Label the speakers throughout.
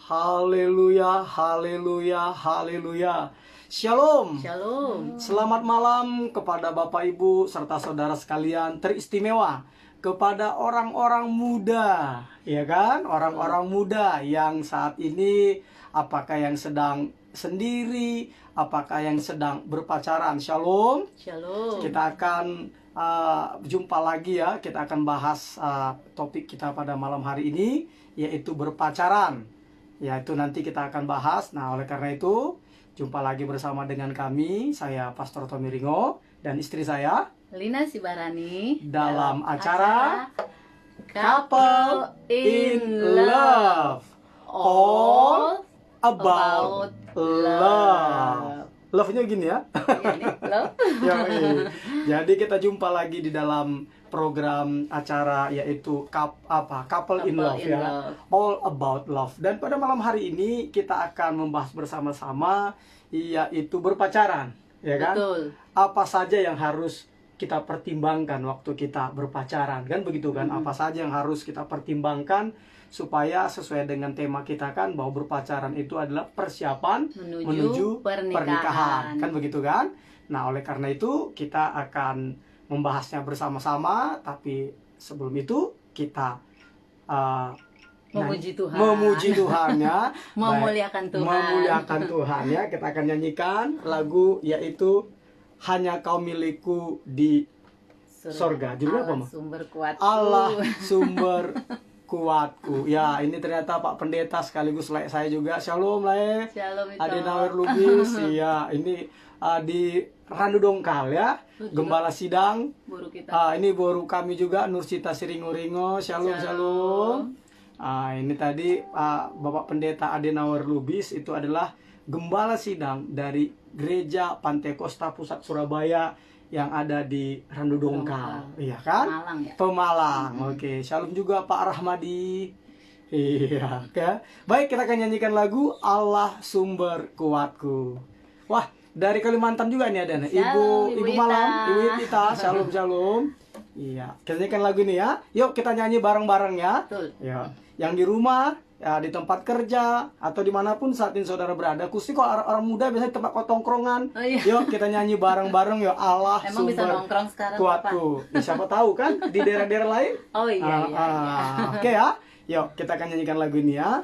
Speaker 1: Haleluya, haleluya, haleluya. Shalom.
Speaker 2: Shalom.
Speaker 1: Selamat malam kepada Bapak Ibu serta saudara sekalian teristimewa, kepada orang-orang muda, ya kan? Orang-orang muda yang saat ini apakah yang sedang sendiri, apakah yang sedang berpacaran. Shalom.
Speaker 2: Shalom.
Speaker 1: Kita akan jumpa lagi ya. Kita akan bahas topik kita pada malam hari ini, yaitu berpacaran. Ya, itu nanti kita akan bahas. Nah, oleh karena itu, jumpa lagi bersama dengan kami, saya Pastor Tommy Ringo dan istri saya
Speaker 2: Lina Sibarani
Speaker 1: dalam acara Couple in Love. All about love. Love-nya gini ya.
Speaker 2: Love.
Speaker 1: Jadi kita jumpa lagi di dalam program acara yaitu Couple in Love ya.
Speaker 2: Love.
Speaker 1: All about love. Dan pada malam hari ini kita akan membahas bersama-sama yaitu berpacaran, ya kan?
Speaker 2: Betul.
Speaker 1: Apa saja yang harus kita pertimbangkan waktu kita berpacaran, kan begitu kan? Apa saja yang harus kita pertimbangkan supaya sesuai dengan tema kita kan, bahwa berpacaran itu adalah persiapan menuju pernikahan, kan begitu kan? Nah, oleh karena itu kita akan membahasnya bersama-sama, tapi sebelum itu kita
Speaker 2: Memuji Tuhan.
Speaker 1: memuji Tuhannya,
Speaker 2: Memuliakan Tuhan.
Speaker 1: memuliakan Tuhan ya. Kita akan nyanyikan lagu yaitu Hanya Kau Milikku di Sorga. Judulnya apa, Ma?
Speaker 2: Sumber kuatku.
Speaker 1: Allah sumber kuatku. Ya, ini ternyata Pak Pendeta sekaligus saya juga. Shalom Le.
Speaker 2: Shalom itu.
Speaker 1: Adenawer Lubis. Iya, ini di Randu Dongkal ya. Gembala sidang.
Speaker 2: Guru kita.
Speaker 1: Ini guru kami juga Nursita Siringo-ringo. Shalom, shalom. Ini tadi Bapak Pendeta Adenawer Lubis itu adalah gembala sidang dari Gereja Pantai Kosta Pusat Surabaya yang ada di Randu Dongkal. Iya kan?
Speaker 2: Pemalang ya.
Speaker 1: Pemalang. Oke, shalom juga Pak Rahmadi. Iya, oke. Baik, kita akan nyanyikan lagu Allah Sumber Kuatku. Wah, dari Kalimantan juga nih ada nih. Ibu
Speaker 2: Ita.
Speaker 1: Malam, Ibu Ita, shalom shalom. Iya, kita nyanyikan lagu ini ya. Yuk kita nyanyi bareng-bareng ya.
Speaker 2: Betul.
Speaker 1: Ya, yang di rumah, ya di tempat kerja atau dimanapun saat ini saudara berada. Khususnya kalau orang muda biasanya tempat tongkrongan.
Speaker 2: Oh, iya.
Speaker 1: Yuk kita nyanyi bareng-bareng ya, Allah
Speaker 2: Emang bisa
Speaker 1: Sumber
Speaker 2: nongkrong sekarang,
Speaker 1: Kuatku. Ya, siapa tahu kan di daerah-daerah lain.
Speaker 2: Oh iya, iya.
Speaker 1: Oke ya. Yuk kita akan nyanyikan lagu ini ya.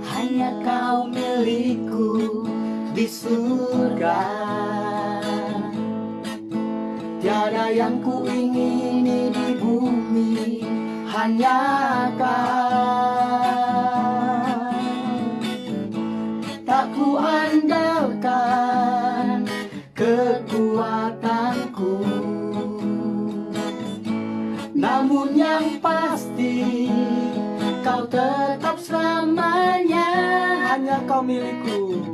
Speaker 1: Hanya Kau milikku di surga, tiada yang ku ingini di bumi, hanya Kau. Tak ku andalkan kekuatanku, namun yang pasti Kau tetap selamanya. Hanya Kau milikku,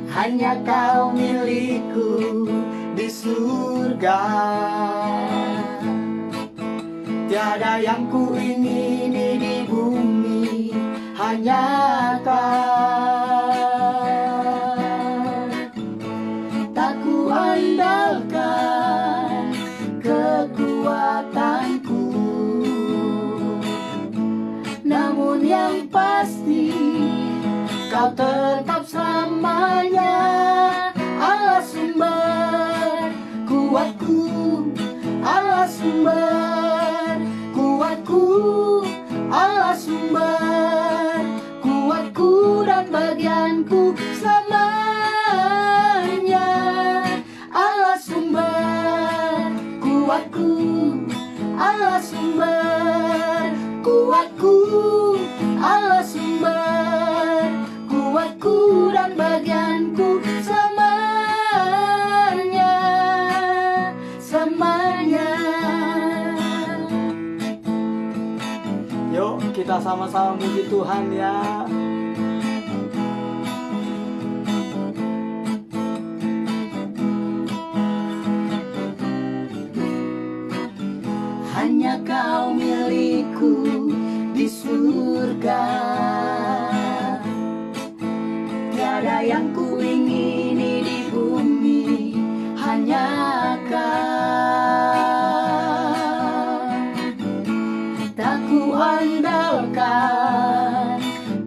Speaker 1: hanya Kau milikku di surga. Tiada yang ku ingini di bumi, hanya Kau. Tak ku andalkan kekuatanku, namun yang pasti Kau tetap selamanya. Allah sumber kuatku, Allah sumber kuatku, Allah sumber kuatku dan bagianku selamanya. Allah sumber kuatku, Allah sumber kuatku, Allah sumber kuatku dan bagianku selamanya, selamanya. Yuk kita sama-sama muji Tuhan ya.
Speaker 2: hanya kau milikku di surga. Tiada yang ku ingini di bumi, hanya kau. Tak ku andalkan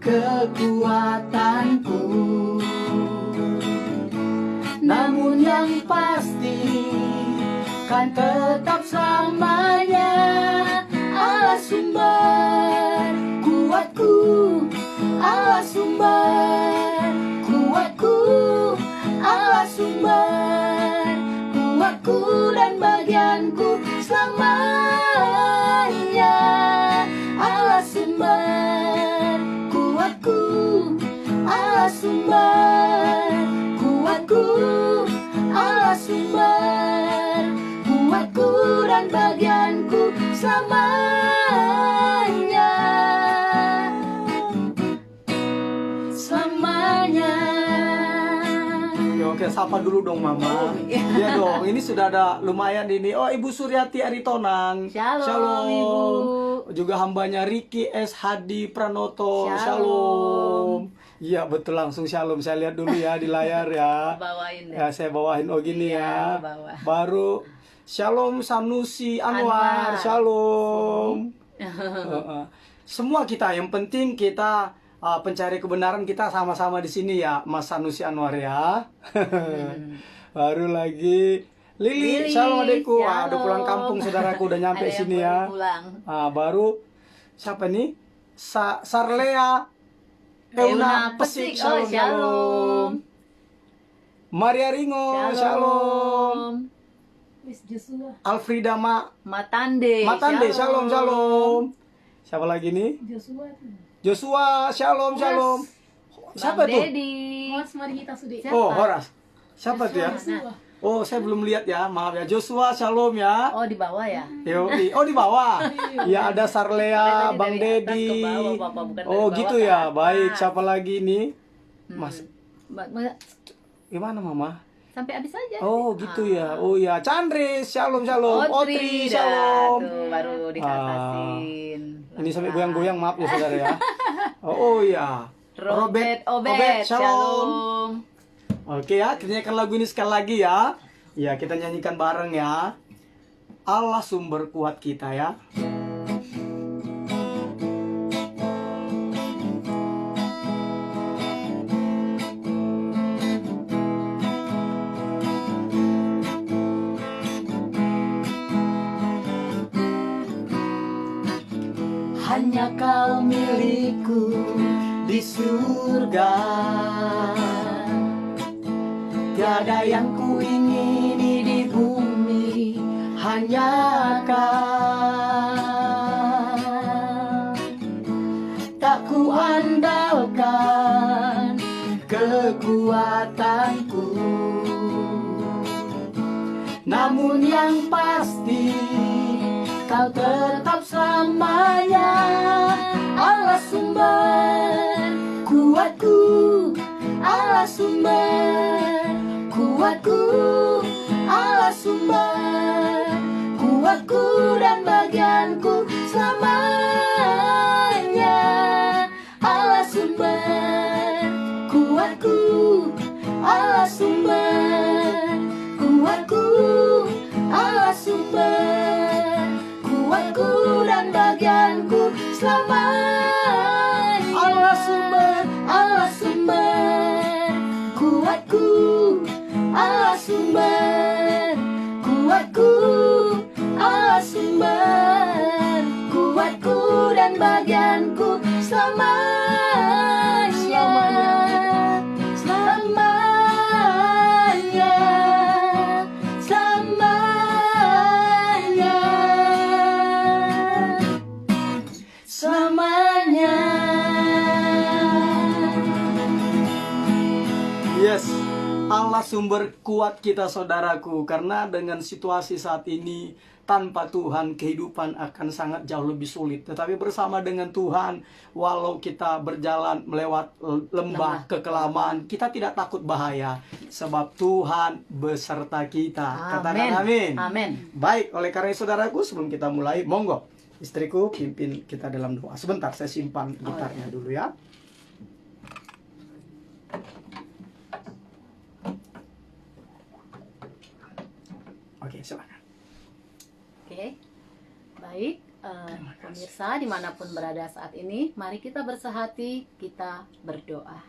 Speaker 2: kekuatanku, namun yang pasti kan tetap selamanya Allah sumber kuatku, Allah sumber kuatku, Allah sumber kuatku dan bagianku selamanya. Allah sumber kuatku, Allah sumber kuatku, Allah sumber kuatku dan bagianku selamanya. Selamanya.
Speaker 1: Ya, oke, sapa dulu dong Mama. Iya dong, ini sudah ada lumayan ini. Oh, Ibu Suryati Aritonang.
Speaker 2: Shalom, Ibu.
Speaker 1: Juga hambanya Riki S. Hadi Pranoto.
Speaker 2: Shalom.
Speaker 1: Shalom. Iya betul, langsung shalom. Saya lihat dulu ya di layar ya.
Speaker 2: Bawain deh.
Speaker 1: Ya, saya bawain. Oh gini
Speaker 2: Iya,
Speaker 1: ya.
Speaker 2: bawa.
Speaker 1: Baru Shalom Sanusi Anwar.
Speaker 2: Anwar.
Speaker 1: Shalom. Semua kita, yang penting kita pencari kebenaran, kita sama-sama di sini ya, Mas Sanusi Anwar ya. Baru lagi Lili, shalom adekku. Udah pulang kampung saudaraku, udah nyampe
Speaker 2: Ada yang
Speaker 1: sini
Speaker 2: baru
Speaker 1: ya.
Speaker 2: pulang.
Speaker 1: Baru siapa nih? Sarlea Euna Pesik, shalom, shalom. Maria Ringo, shalom. Alfrida
Speaker 2: Matande,
Speaker 1: shalom, shalom. Siapa lagi nih? Joshua, shalom, shalom. Siapa
Speaker 2: Bang
Speaker 1: tuh?
Speaker 2: Dedi. Siapa?
Speaker 1: Oh, Horas. Siapa tuh ya?
Speaker 2: Mana?
Speaker 1: Oh, saya belum lihat ya, maaf ya. Joshua, shalom ya.
Speaker 2: Oh, di bawah ya?
Speaker 1: Oh, di bawah. Ya, ada Sarlea,
Speaker 2: Tadi
Speaker 1: Bang
Speaker 2: dari atas
Speaker 1: Dedi.
Speaker 2: ke bawah, Bapak, bukan dari
Speaker 1: Oh,
Speaker 2: bawah
Speaker 1: gitu
Speaker 2: ke
Speaker 1: ya.
Speaker 2: atas.
Speaker 1: Baik, siapa lagi nih? Mas,
Speaker 2: Mbak,
Speaker 1: gimana Mama?
Speaker 2: sampai habis aja.
Speaker 1: Oh, gitu ya. Oh ya, Chandris, shalom, shalom. Otri,
Speaker 2: dah,
Speaker 1: shalom.
Speaker 2: tuh baru dikatasin.
Speaker 1: Ini sampai goyang-goyang, maaf ya saudara ya. Oh iya.
Speaker 2: Robert Obed,
Speaker 1: shalom. Oke ya, kita nyanyikan lagu ini sekali lagi ya. Ya, kita nyanyikan bareng ya. Allah sumber kuat kita ya.
Speaker 2: Hanya kau milikku
Speaker 1: Di surga
Speaker 2: tiada yang ku ingini di bumi, hanya kau. Tak ku andalkan kekuatanku, namun yang pasti kau tetap selamanya. Allah sumber kuatku, Allah sumber kuatku, Allah sumber kuatku dan bagianku selamanya. Allah sumber kuatku, Allah sumber kuatku, Allah sumber kuatku dan bagianku selamanya. Allah sumber kuatku, Allah sumber kuatku, Allah sumber
Speaker 1: sumber kuat kita saudaraku. Karena dengan situasi saat ini, tanpa Tuhan kehidupan akan sangat jauh lebih sulit. Tetapi bersama dengan Tuhan, walau kita berjalan melewat lembah kekelaman, kita tidak takut bahaya, sebab Tuhan beserta kita. Katakan amin.
Speaker 2: Amin.
Speaker 1: Baik, oleh karena itu saudaraku, sebelum kita mulai, monggo istriku pimpin kita dalam doa. Sebentar, saya simpan gitarnya dulu ya. Oke, silakan.
Speaker 2: Oke, baik, pemirsa dimanapun berada saat ini, mari kita bersehati, kita berdoa.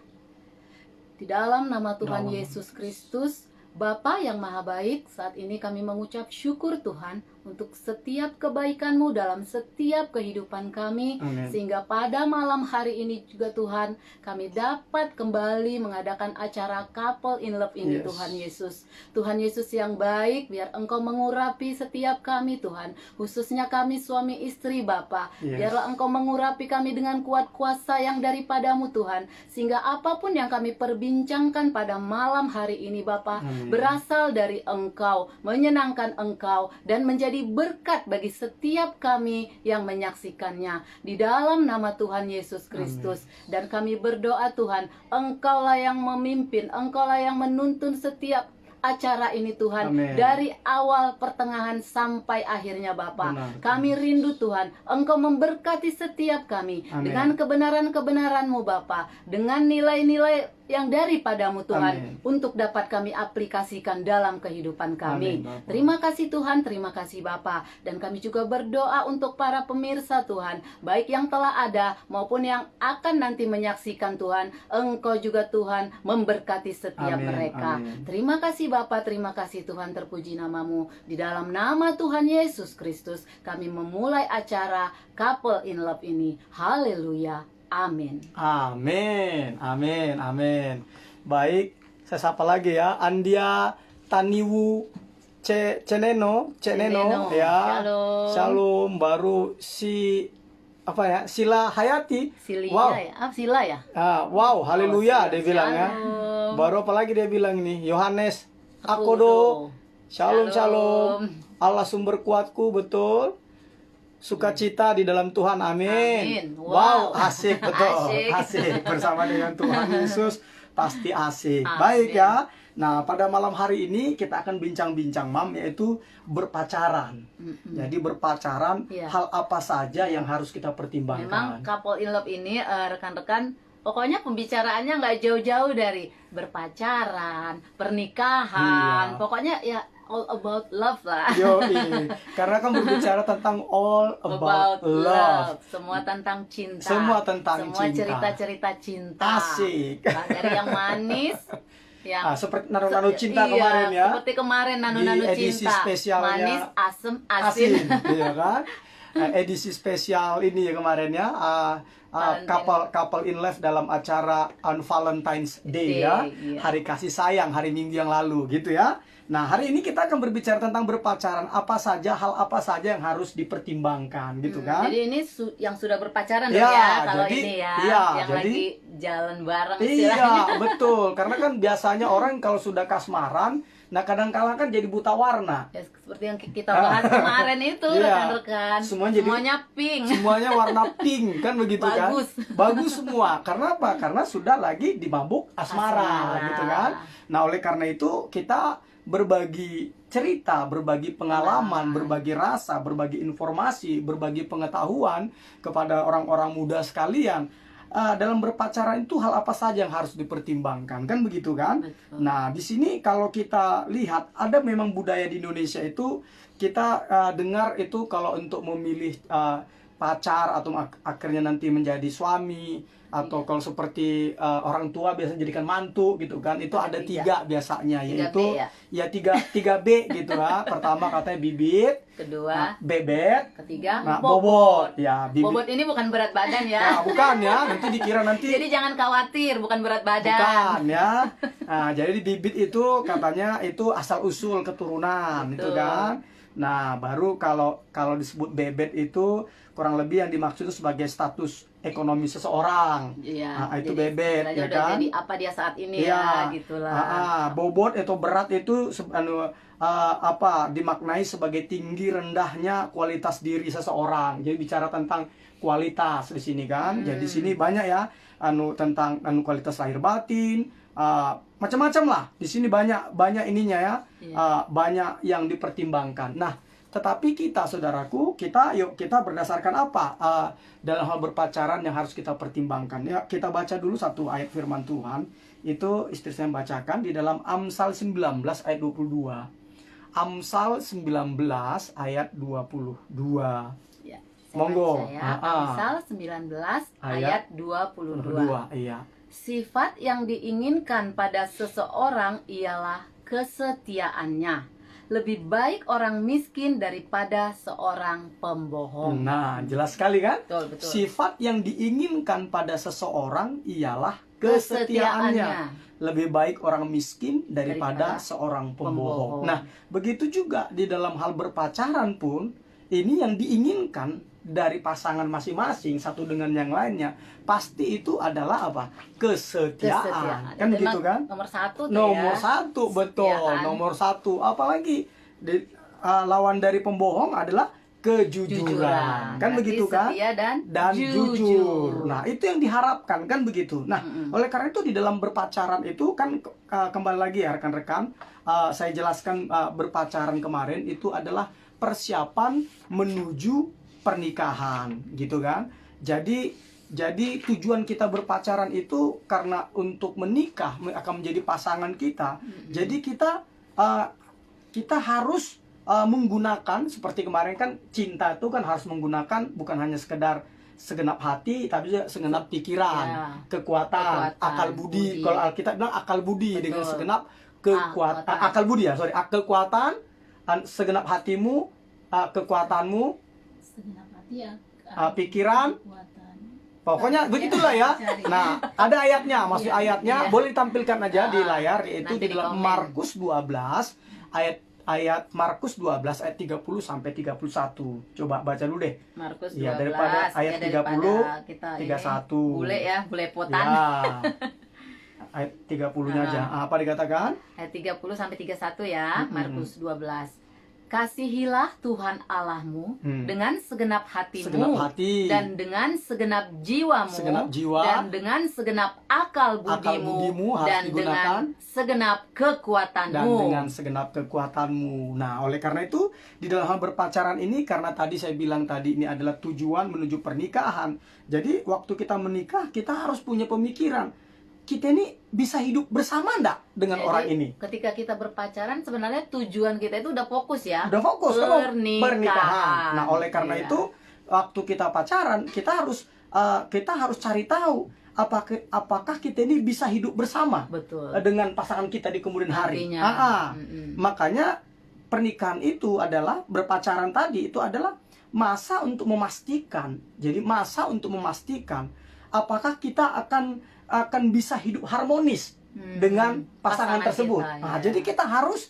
Speaker 2: Di dalam nama Tuhan Yesus Kristus, Bapa yang Maha Baik, saat ini kami mengucap syukur Tuhan untuk setiap kebaikan-Mu dalam setiap kehidupan kami.
Speaker 1: Amin.
Speaker 2: Sehingga pada malam hari ini juga Tuhan, kami dapat kembali mengadakan acara Couple in Love ini.
Speaker 1: Yes.
Speaker 2: Tuhan Yesus. Tuhan Yesus yang baik, biar Engkau mengurapi setiap kami Tuhan, khususnya kami suami istri Bapa.
Speaker 1: Yes.
Speaker 2: Biarlah Engkau mengurapi kami dengan kuat kuasa yang daripadamu Tuhan, sehingga apapun yang kami perbincangkan pada malam hari ini Bapa, berasal dari Engkau, menyenangkan Engkau, dan menjadi berkat bagi setiap kami yang menyaksikannya. Di dalam nama Tuhan Yesus Kristus. Dan kami berdoa Tuhan, Engkaulah yang memimpin, Engkaulah yang menuntun setiap acara ini Tuhan.
Speaker 1: Amin.
Speaker 2: Dari awal, pertengahan, sampai akhirnya Bapa.
Speaker 1: Benar.
Speaker 2: Kami rindu Tuhan, Engkau memberkati setiap kami.
Speaker 1: Amin.
Speaker 2: Dengan kebenaran-kebenaran-Mu Bapa, dengan nilai-nilai yang daripadamu Tuhan,
Speaker 1: Amin.
Speaker 2: untuk dapat kami aplikasikan dalam kehidupan kami.
Speaker 1: Amin, Bapa.
Speaker 2: Terima kasih Tuhan, terima kasih Bapa. Dan kami juga berdoa untuk para pemirsa Tuhan, baik yang telah ada maupun yang akan nanti menyaksikan Tuhan. Engkau juga Tuhan memberkati setiap
Speaker 1: Amin,
Speaker 2: mereka.
Speaker 1: amin.
Speaker 2: Terima kasih Bapa, terima kasih Tuhan, terpuji namamu. Di dalam nama Tuhan Yesus Kristus, kami memulai acara Couple in Love ini. Haleluya. Amin.
Speaker 1: Amin, amin, amin. Baik, saya sapa lagi ya. Andia Taniwu Ceneno ya.
Speaker 2: Shalom.
Speaker 1: Shalom. Baru Sila Hayati.
Speaker 2: Silia
Speaker 1: Wow.
Speaker 2: ya? Sila ya?
Speaker 1: Wow, haleluya
Speaker 2: Sila.
Speaker 1: dia bilang ya.
Speaker 2: Shalom.
Speaker 1: Baru apa lagi dia bilang ini? Yohanes
Speaker 2: Akodo.
Speaker 1: Akodo. Shalom,
Speaker 2: Shalom.
Speaker 1: shalom. Allah sumber kuatku, betul. Sukacita di dalam Tuhan, amin.
Speaker 2: Amin.
Speaker 1: Wow,
Speaker 2: Wow.
Speaker 1: asik, betul.
Speaker 2: Asik.
Speaker 1: Asik bersama dengan Tuhan Yesus pasti asik.
Speaker 2: Amin.
Speaker 1: Baik ya. Nah, pada malam hari ini kita akan bincang-bincang Mam, yaitu berpacaran. Jadi berpacaran,
Speaker 2: Iya.
Speaker 1: hal apa saja yang harus kita
Speaker 2: Memang
Speaker 1: pertimbangkan?
Speaker 2: Couple in Love ini rekan-rekan, pokoknya pembicaraannya nggak jauh-jauh dari berpacaran, pernikahan,
Speaker 1: Iya.
Speaker 2: pokoknya ya all about love lah.
Speaker 1: Yoi, karena kan berbicara tentang all about love.
Speaker 2: Semua tentang cinta.
Speaker 1: Semua tentang
Speaker 2: Semua
Speaker 1: cinta.
Speaker 2: cerita-cerita cinta.
Speaker 1: Asik.
Speaker 2: Dari yang manis, yang
Speaker 1: Seperti nano-nano cinta
Speaker 2: iya,
Speaker 1: kemarin ya.
Speaker 2: seperti kemarin nano-nano
Speaker 1: Di edisi
Speaker 2: cinta.
Speaker 1: spesialnya
Speaker 2: Manis, asem, asin.
Speaker 1: Iya kan? Edisi spesial ini ya kemarin ya. Couple in Love dalam acara on Valentine's Day ya.
Speaker 2: Iya.
Speaker 1: Hari kasih sayang, hari Minggu yang lalu gitu ya. Nah, hari ini kita akan berbicara tentang berpacaran. Hal apa saja yang harus dipertimbangkan gitu kan?
Speaker 2: Jadi ini yang sudah berpacaran
Speaker 1: Ya,
Speaker 2: dong ya, kalau
Speaker 1: jadi-
Speaker 2: ini ya,
Speaker 1: iya,
Speaker 2: yang
Speaker 1: jadi-
Speaker 2: lagi jalan bareng istilahnya.
Speaker 1: Iya, betul. Karena kan biasanya orang kalau sudah kasmaran, nah kadang-kala kan jadi buta warna.
Speaker 2: Ya, seperti yang kita bahas kemarin itu
Speaker 1: Iya.
Speaker 2: rekan-rekan.
Speaker 1: Semuanya
Speaker 2: pink.
Speaker 1: Semuanya warna pink kan begitu
Speaker 2: Bagus.
Speaker 1: kan? Bagus semua. Karena apa? Karena sudah lagi di mabuk asmara
Speaker 2: Asmara.
Speaker 1: gitu kan. Nah, oleh karena itu kita berbagi cerita, berbagi pengalaman, berbagi rasa, berbagi informasi, berbagi pengetahuan kepada orang-orang muda sekalian. Dalam berpacaran itu hal apa saja yang harus dipertimbangkan, kan begitu kan?
Speaker 2: Betul.
Speaker 1: Nah, di sini kalau kita lihat ada memang budaya di Indonesia itu kita dengar itu kalau untuk memilih pacar atau akhirnya nanti menjadi suami atau kalau seperti orang tua biasanya jadikan mantu gitu kan, itu ada tiga biasanya,
Speaker 2: 3B
Speaker 1: yaitu
Speaker 2: ya?
Speaker 1: tiga B gitu ya. Pertama katanya bibit,
Speaker 2: Kedua,
Speaker 1: bebet,
Speaker 2: ketiga,
Speaker 1: nah
Speaker 2: bobot.
Speaker 1: bobot ya. Bibit
Speaker 2: Bobot ini bukan berat badan
Speaker 1: nah,
Speaker 2: ya.
Speaker 1: bukan ya, nanti dikira nanti
Speaker 2: Jadi jangan khawatir, bukan berat badan.
Speaker 1: bukan ya. Nah, jadi bibit itu katanya itu asal usul keturunan itu
Speaker 2: Betul.
Speaker 1: kan. Nah, baru kalau disebut bebet itu kurang lebih yang dimaksud itu sebagai status ekonomi seseorang.
Speaker 2: Iya,
Speaker 1: Nah, itu
Speaker 2: jadi
Speaker 1: bebet,
Speaker 2: istilahnya
Speaker 1: ya
Speaker 2: udah
Speaker 1: kan?
Speaker 2: jadi apa dia saat ini
Speaker 1: Iya.
Speaker 2: ya, gitulah.
Speaker 1: Bobot atau berat itu dimaknai sebagai tinggi rendahnya kualitas diri seseorang. Jadi bicara tentang kualitas di sini kan. Jadi di sini banyak ya tentang kualitas lahir batin, macam-macam lah. Di sini banyak ininya ya.
Speaker 2: Iya.
Speaker 1: Banyak yang dipertimbangkan. Nah, tetapi kita, saudaraku, kita berdasarkan apa dalam hal berpacaran yang harus kita pertimbangkan? Ya, kita baca dulu satu ayat firman Tuhan. Itu istri saya bacakan di dalam Amsal 19 ayat 22. Amsal 19 ayat 22.
Speaker 2: Ya, saya
Speaker 1: Monggo.
Speaker 2: baca ya. Amsal 19 ayat 22.
Speaker 1: Iya.
Speaker 2: Sifat yang diinginkan pada seseorang ialah kesetiaannya. Lebih baik orang miskin daripada seorang pembohong.
Speaker 1: Nah, jelas sekali kan?
Speaker 2: Betul, betul.
Speaker 1: Sifat yang diinginkan pada seseorang ialah kesetiaannya. Lebih baik orang miskin daripada seorang pembohong. Nah, begitu juga di dalam hal berpacaran pun, ini yang diinginkan dari pasangan masing-masing satu dengan yang lainnya, pasti itu adalah apa? Kesetiaan. Kan
Speaker 2: Itu
Speaker 1: gitu kan?
Speaker 2: Nomor satu tuh
Speaker 1: Nomor
Speaker 2: ya.
Speaker 1: satu, betul.
Speaker 2: Kesetiaan.
Speaker 1: Nomor satu. Apalagi lawan dari pembohong adalah kejujuran. Kan
Speaker 2: Berarti
Speaker 1: begitu kan?
Speaker 2: setia dan
Speaker 1: jujur. Nah, itu yang diharapkan kan begitu. Nah, oleh karena itu di dalam berpacaran itu kan kembali lagi ya rekan-rekan, saya jelaskan berpacaran kemarin itu adalah persiapan menuju pernikahan, gitu kan? Jadi tujuan kita berpacaran itu karena untuk menikah akan menjadi pasangan kita. Jadi kita harus menggunakan seperti kemarin kan, cinta itu kan harus menggunakan bukan hanya segenap hati, tapi juga segenap pikiran,
Speaker 2: Ya.
Speaker 1: kekuatan, akal budi. Kalau Alkitab bilang akal budi.
Speaker 2: Betul.
Speaker 1: Dengan segenap kekuatan, akal budi ya, kekuatan, segenap hatimu, kekuatanmu,
Speaker 3: segenap hati ya,
Speaker 1: pikiran,
Speaker 3: kekuatan.
Speaker 1: pokoknya begitulah ya. Nah, ada ayatnya, maksud
Speaker 3: Iya,
Speaker 1: ayatnya
Speaker 2: iya.
Speaker 1: boleh ditampilkan aja di layar, yaitu
Speaker 2: nanti
Speaker 1: di dalam
Speaker 2: di komen.
Speaker 1: Markus 12 ayat Markus 12 ayat 30 sampai 31. Coba baca dulu deh.
Speaker 2: Markus 12
Speaker 1: Iya, daripada ayat 30,
Speaker 2: kita
Speaker 1: 31.
Speaker 2: Bule ya, belepotan.
Speaker 1: Ya. Ayat 30-nya aja. Apa dikatakan?
Speaker 2: Ayat 30 sampai 31 ya, Markus 12. Kasihilah Tuhan Allahmu dengan segenap hatimu,
Speaker 1: Segenap hati.
Speaker 2: dan dengan segenap jiwamu,
Speaker 1: Segenap jiwa.
Speaker 2: dan dengan segenap akal
Speaker 1: budimu harus
Speaker 2: dan
Speaker 1: digunakan.
Speaker 2: dengan segenap kekuatanmu.
Speaker 1: Dan dengan segenap kekuatanmu. Nah, oleh karena itu di dalam hal berpacaran ini, karena tadi saya bilang tadi ini adalah tujuan menuju pernikahan. Jadi waktu kita menikah kita harus punya pemikiran, kita ini bisa hidup bersama enggak dengan
Speaker 2: Jadi,
Speaker 1: orang ini?
Speaker 2: ketika kita berpacaran sebenarnya tujuan kita itu udah fokus ya.
Speaker 1: Udah fokus kan,
Speaker 2: Pernikahan.
Speaker 1: Nah, oleh karena
Speaker 2: Iya.
Speaker 1: itu waktu kita pacaran kita harus cari tahu apakah kita ini bisa hidup bersama
Speaker 2: Betul.
Speaker 1: dengan pasangan kita di kemudian hari.
Speaker 2: Nantinya.
Speaker 1: Makanya pernikahan itu adalah, berpacaran tadi itu adalah masa untuk memastikan. Jadi masa untuk memastikan apakah kita akan bisa hidup harmonis dengan pasangan tersebut.
Speaker 2: kita,
Speaker 1: Nah,
Speaker 2: ya.
Speaker 1: jadi kita harus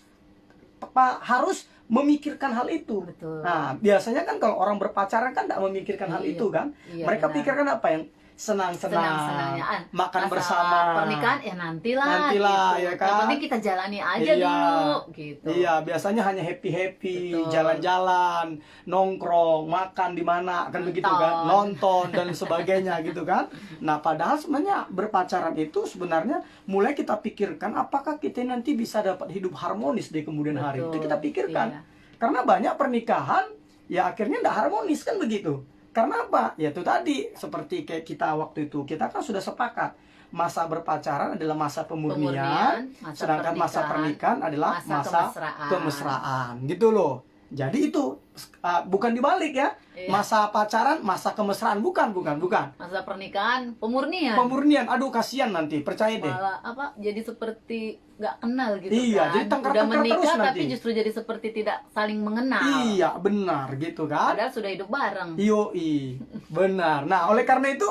Speaker 1: memikirkan hal itu.
Speaker 2: Betul.
Speaker 1: Nah, biasanya kan kalau orang berpacaran kan tidak memikirkan hal
Speaker 2: Iya.
Speaker 1: itu kan.
Speaker 2: Iya,
Speaker 1: Mereka
Speaker 2: benar.
Speaker 1: pikirkan apa yang senang-senang, makan
Speaker 2: Masalah
Speaker 1: bersama.
Speaker 2: pernikahan ya nantilah
Speaker 1: Nantilah,
Speaker 2: gitu.
Speaker 1: ya kan?
Speaker 2: Yang penting kita jalani aja
Speaker 1: Iya.
Speaker 2: dulu gitu.
Speaker 1: Iya, biasanya hanya happy-happy,
Speaker 2: Betul.
Speaker 1: jalan-jalan, nongkrong, makan di mana, kan begitu kan, nonton dan sebagainya gitu kan. Nah, padahal sebenarnya berpacaran itu sebenarnya mulai kita pikirkan apakah kita nanti bisa dapat hidup harmonis di kemudian hari.
Speaker 2: Betul.
Speaker 1: Itu kita pikirkan.
Speaker 2: Iya.
Speaker 1: Karena banyak pernikahan ya akhirnya tidak harmonis kan begitu. Karena apa? Ya itu tadi, seperti kayak kita waktu itu, kita kan sudah sepakat masa berpacaran adalah masa pemurnian, sedangkan masa pernikahan adalah masa kemesraan. Gitu loh. Jadi itu bukan dibalik ya.
Speaker 2: Iya.
Speaker 1: Masa pacaran, masa kemesraan, bukan.
Speaker 2: Masa pernikahan pemurnian.
Speaker 1: Pemurnian, aduh kasihan nanti, percaya deh.
Speaker 2: Malah apa? Jadi seperti nggak kenal gitu
Speaker 1: Iya,
Speaker 2: kan.
Speaker 1: jadi tengkar-tengkar
Speaker 2: Udah menikah
Speaker 1: terus
Speaker 2: tapi
Speaker 1: nanti.
Speaker 2: justru jadi seperti tidak saling mengenal.
Speaker 1: Iya, benar gitu kan.
Speaker 2: Padahal sudah hidup bareng.
Speaker 1: Yoi, benar. Nah, oleh karena itu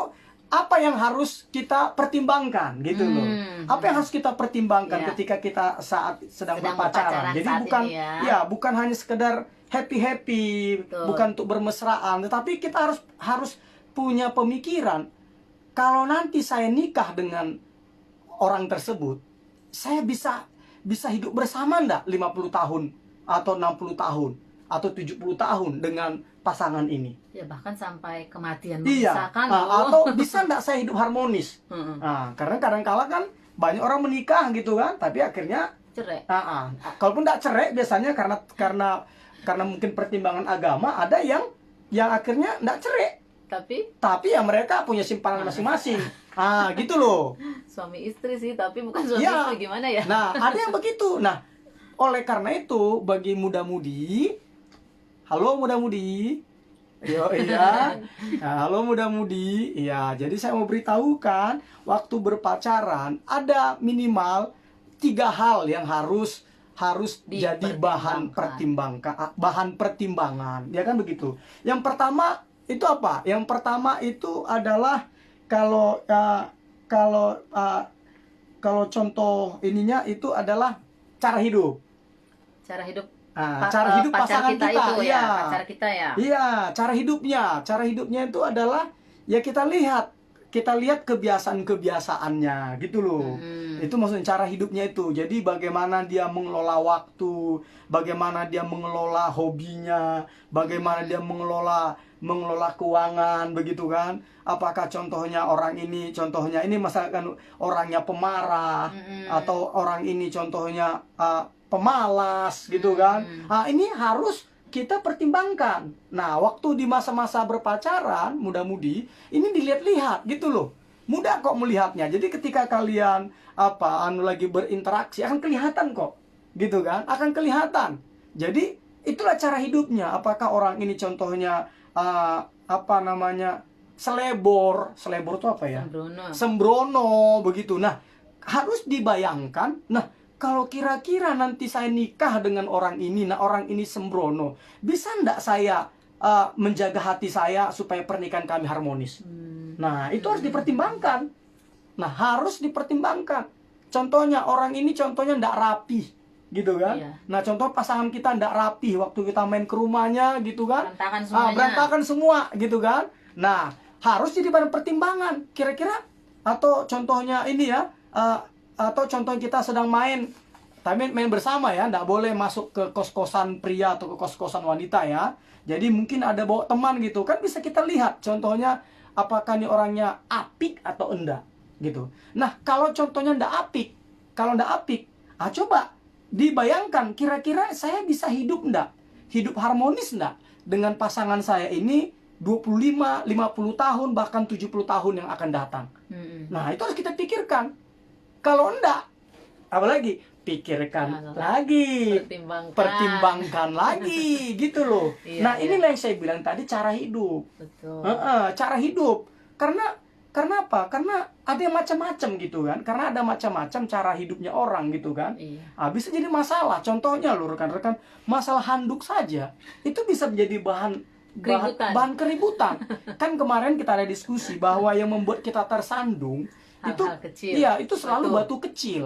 Speaker 1: apa yang harus kita pertimbangkan gitu loh. Apa yang harus kita pertimbangkan
Speaker 2: Ya.
Speaker 1: ketika kita saat sedang
Speaker 2: Sedang
Speaker 1: berpacaran.
Speaker 2: berpacaran
Speaker 1: Jadi
Speaker 2: saat
Speaker 1: bukan
Speaker 2: ini ya.
Speaker 1: bukan hanya sekedar happy-happy,
Speaker 2: Betul.
Speaker 1: bukan untuk bermesraan, tetapi kita harus punya pemikiran kalau nanti saya nikah dengan orang tersebut, saya bisa hidup bersama enggak 50 tahun atau 60 tahun atau 70 tahun dengan pasangan ini.
Speaker 2: Ya bahkan sampai kematian
Speaker 1: Iya,
Speaker 2: memisahkan
Speaker 1: atau bisa enggak saya hidup harmonis.
Speaker 2: Heeh.
Speaker 1: Nah, karena kadang-kala kan banyak orang menikah gitu kan, tapi akhirnya
Speaker 2: Cerai.
Speaker 1: kalaupun enggak cerai biasanya karena mungkin pertimbangan agama, ada yang akhirnya enggak cerai. Tapi ya mereka punya simpanan masing-masing. Gitu loh.
Speaker 2: Suami istri sih, tapi bukan suami
Speaker 1: Ya.
Speaker 2: istri, gimana ya?
Speaker 1: Nah, ada yang begitu. Nah, oleh karena itu bagi muda-mudi, halo muda-mudi. Yo iya. Nah, halo muda-mudi. Ya, jadi saya mau beritahukan waktu berpacaran ada minimal 3 hal yang harus jadi bahan pertimbangan. Ya kan begitu. Yang pertama itu apa? Yang pertama itu adalah kalau contoh ininya itu adalah cara hidup.
Speaker 2: Cara hidup
Speaker 1: Cara hidup
Speaker 2: pacar
Speaker 1: pasangan
Speaker 2: kita
Speaker 1: kita,
Speaker 2: itu
Speaker 1: iya.
Speaker 2: ya, pacar kita ya.
Speaker 1: Iya, cara hidupnya itu adalah ya kita lihat kebiasaan-kebiasaannya gitu loh. Itu maksudnya cara hidupnya itu. Jadi bagaimana dia mengelola waktu, bagaimana dia mengelola hobinya, bagaimana dia mengelola keuangan begitu kan. Apakah contohnya ini misalkan orangnya pemarah atau orang ini contohnya pemalas gitu kan. Ini harus kita pertimbangkan. Nah, waktu di masa-masa berpacaran, muda-mudi, ini dilihat-lihat gitu loh. Mudah kok melihatnya. Jadi ketika kalian lagi berinteraksi akan kelihatan kok. Gitu kan? Akan kelihatan. Jadi itulah cara hidupnya. Apakah orang ini contohnya selebor itu apa ya? Sembrono begitu. Nah, harus dibayangkan. Nah, kalau kira-kira nanti saya nikah dengan orang ini, orang ini sembrono, bisa enggak saya menjaga hati saya supaya pernikahan kami harmonis? Nah, itu harus dipertimbangkan. Nah, harus dipertimbangkan. Contohnya orang ini enggak rapi, gitu kan?
Speaker 2: Iya.
Speaker 1: Nah, contoh pasangan kita enggak rapi waktu kita main ke rumahnya, gitu kan?
Speaker 2: Berantakan semuanya.
Speaker 1: Berantakan semua, gitu kan? Nah, harus jadi bahan pertimbangan. Kira-kira atau contohnya ini ya. Atau contoh kita sedang main bersama ya, nggak boleh masuk ke kos-kosan pria atau ke kos-kosan wanita ya. Jadi mungkin ada bawa teman gitu kan, bisa kita lihat contohnya apakah ini orangnya apik atau enggak gitu. Nah, kalau contohnya nggak apik, coba dibayangkan kira-kira saya bisa hidup harmonis enggak dengan pasangan saya ini 25, 50 tahun bahkan 70 tahun yang akan datang. Nah, itu harus kita pikirkan. Kalau enggak, apalagi pikirkan lagi, pertimbangkan lagi, gitu loh.
Speaker 2: Iya,
Speaker 1: nah,
Speaker 2: iya.
Speaker 1: inilah yang saya bilang tadi, cara hidup.
Speaker 2: Betul.
Speaker 1: Cara hidup. Karena apa? Karena ada yang macam-macam gitu kan. Karena ada macam-macam cara hidupnya orang gitu kan.
Speaker 2: Iya.
Speaker 1: Bisa jadi masalah. Contohnya loh rekan-rekan, masalah handuk saja itu bisa menjadi bahan keributan. Kan kemarin kita ada diskusi bahwa yang membuat kita tersandung
Speaker 2: Hal-hal kecil.
Speaker 1: Iya, itu selalu
Speaker 2: Betul.
Speaker 1: batu kecil.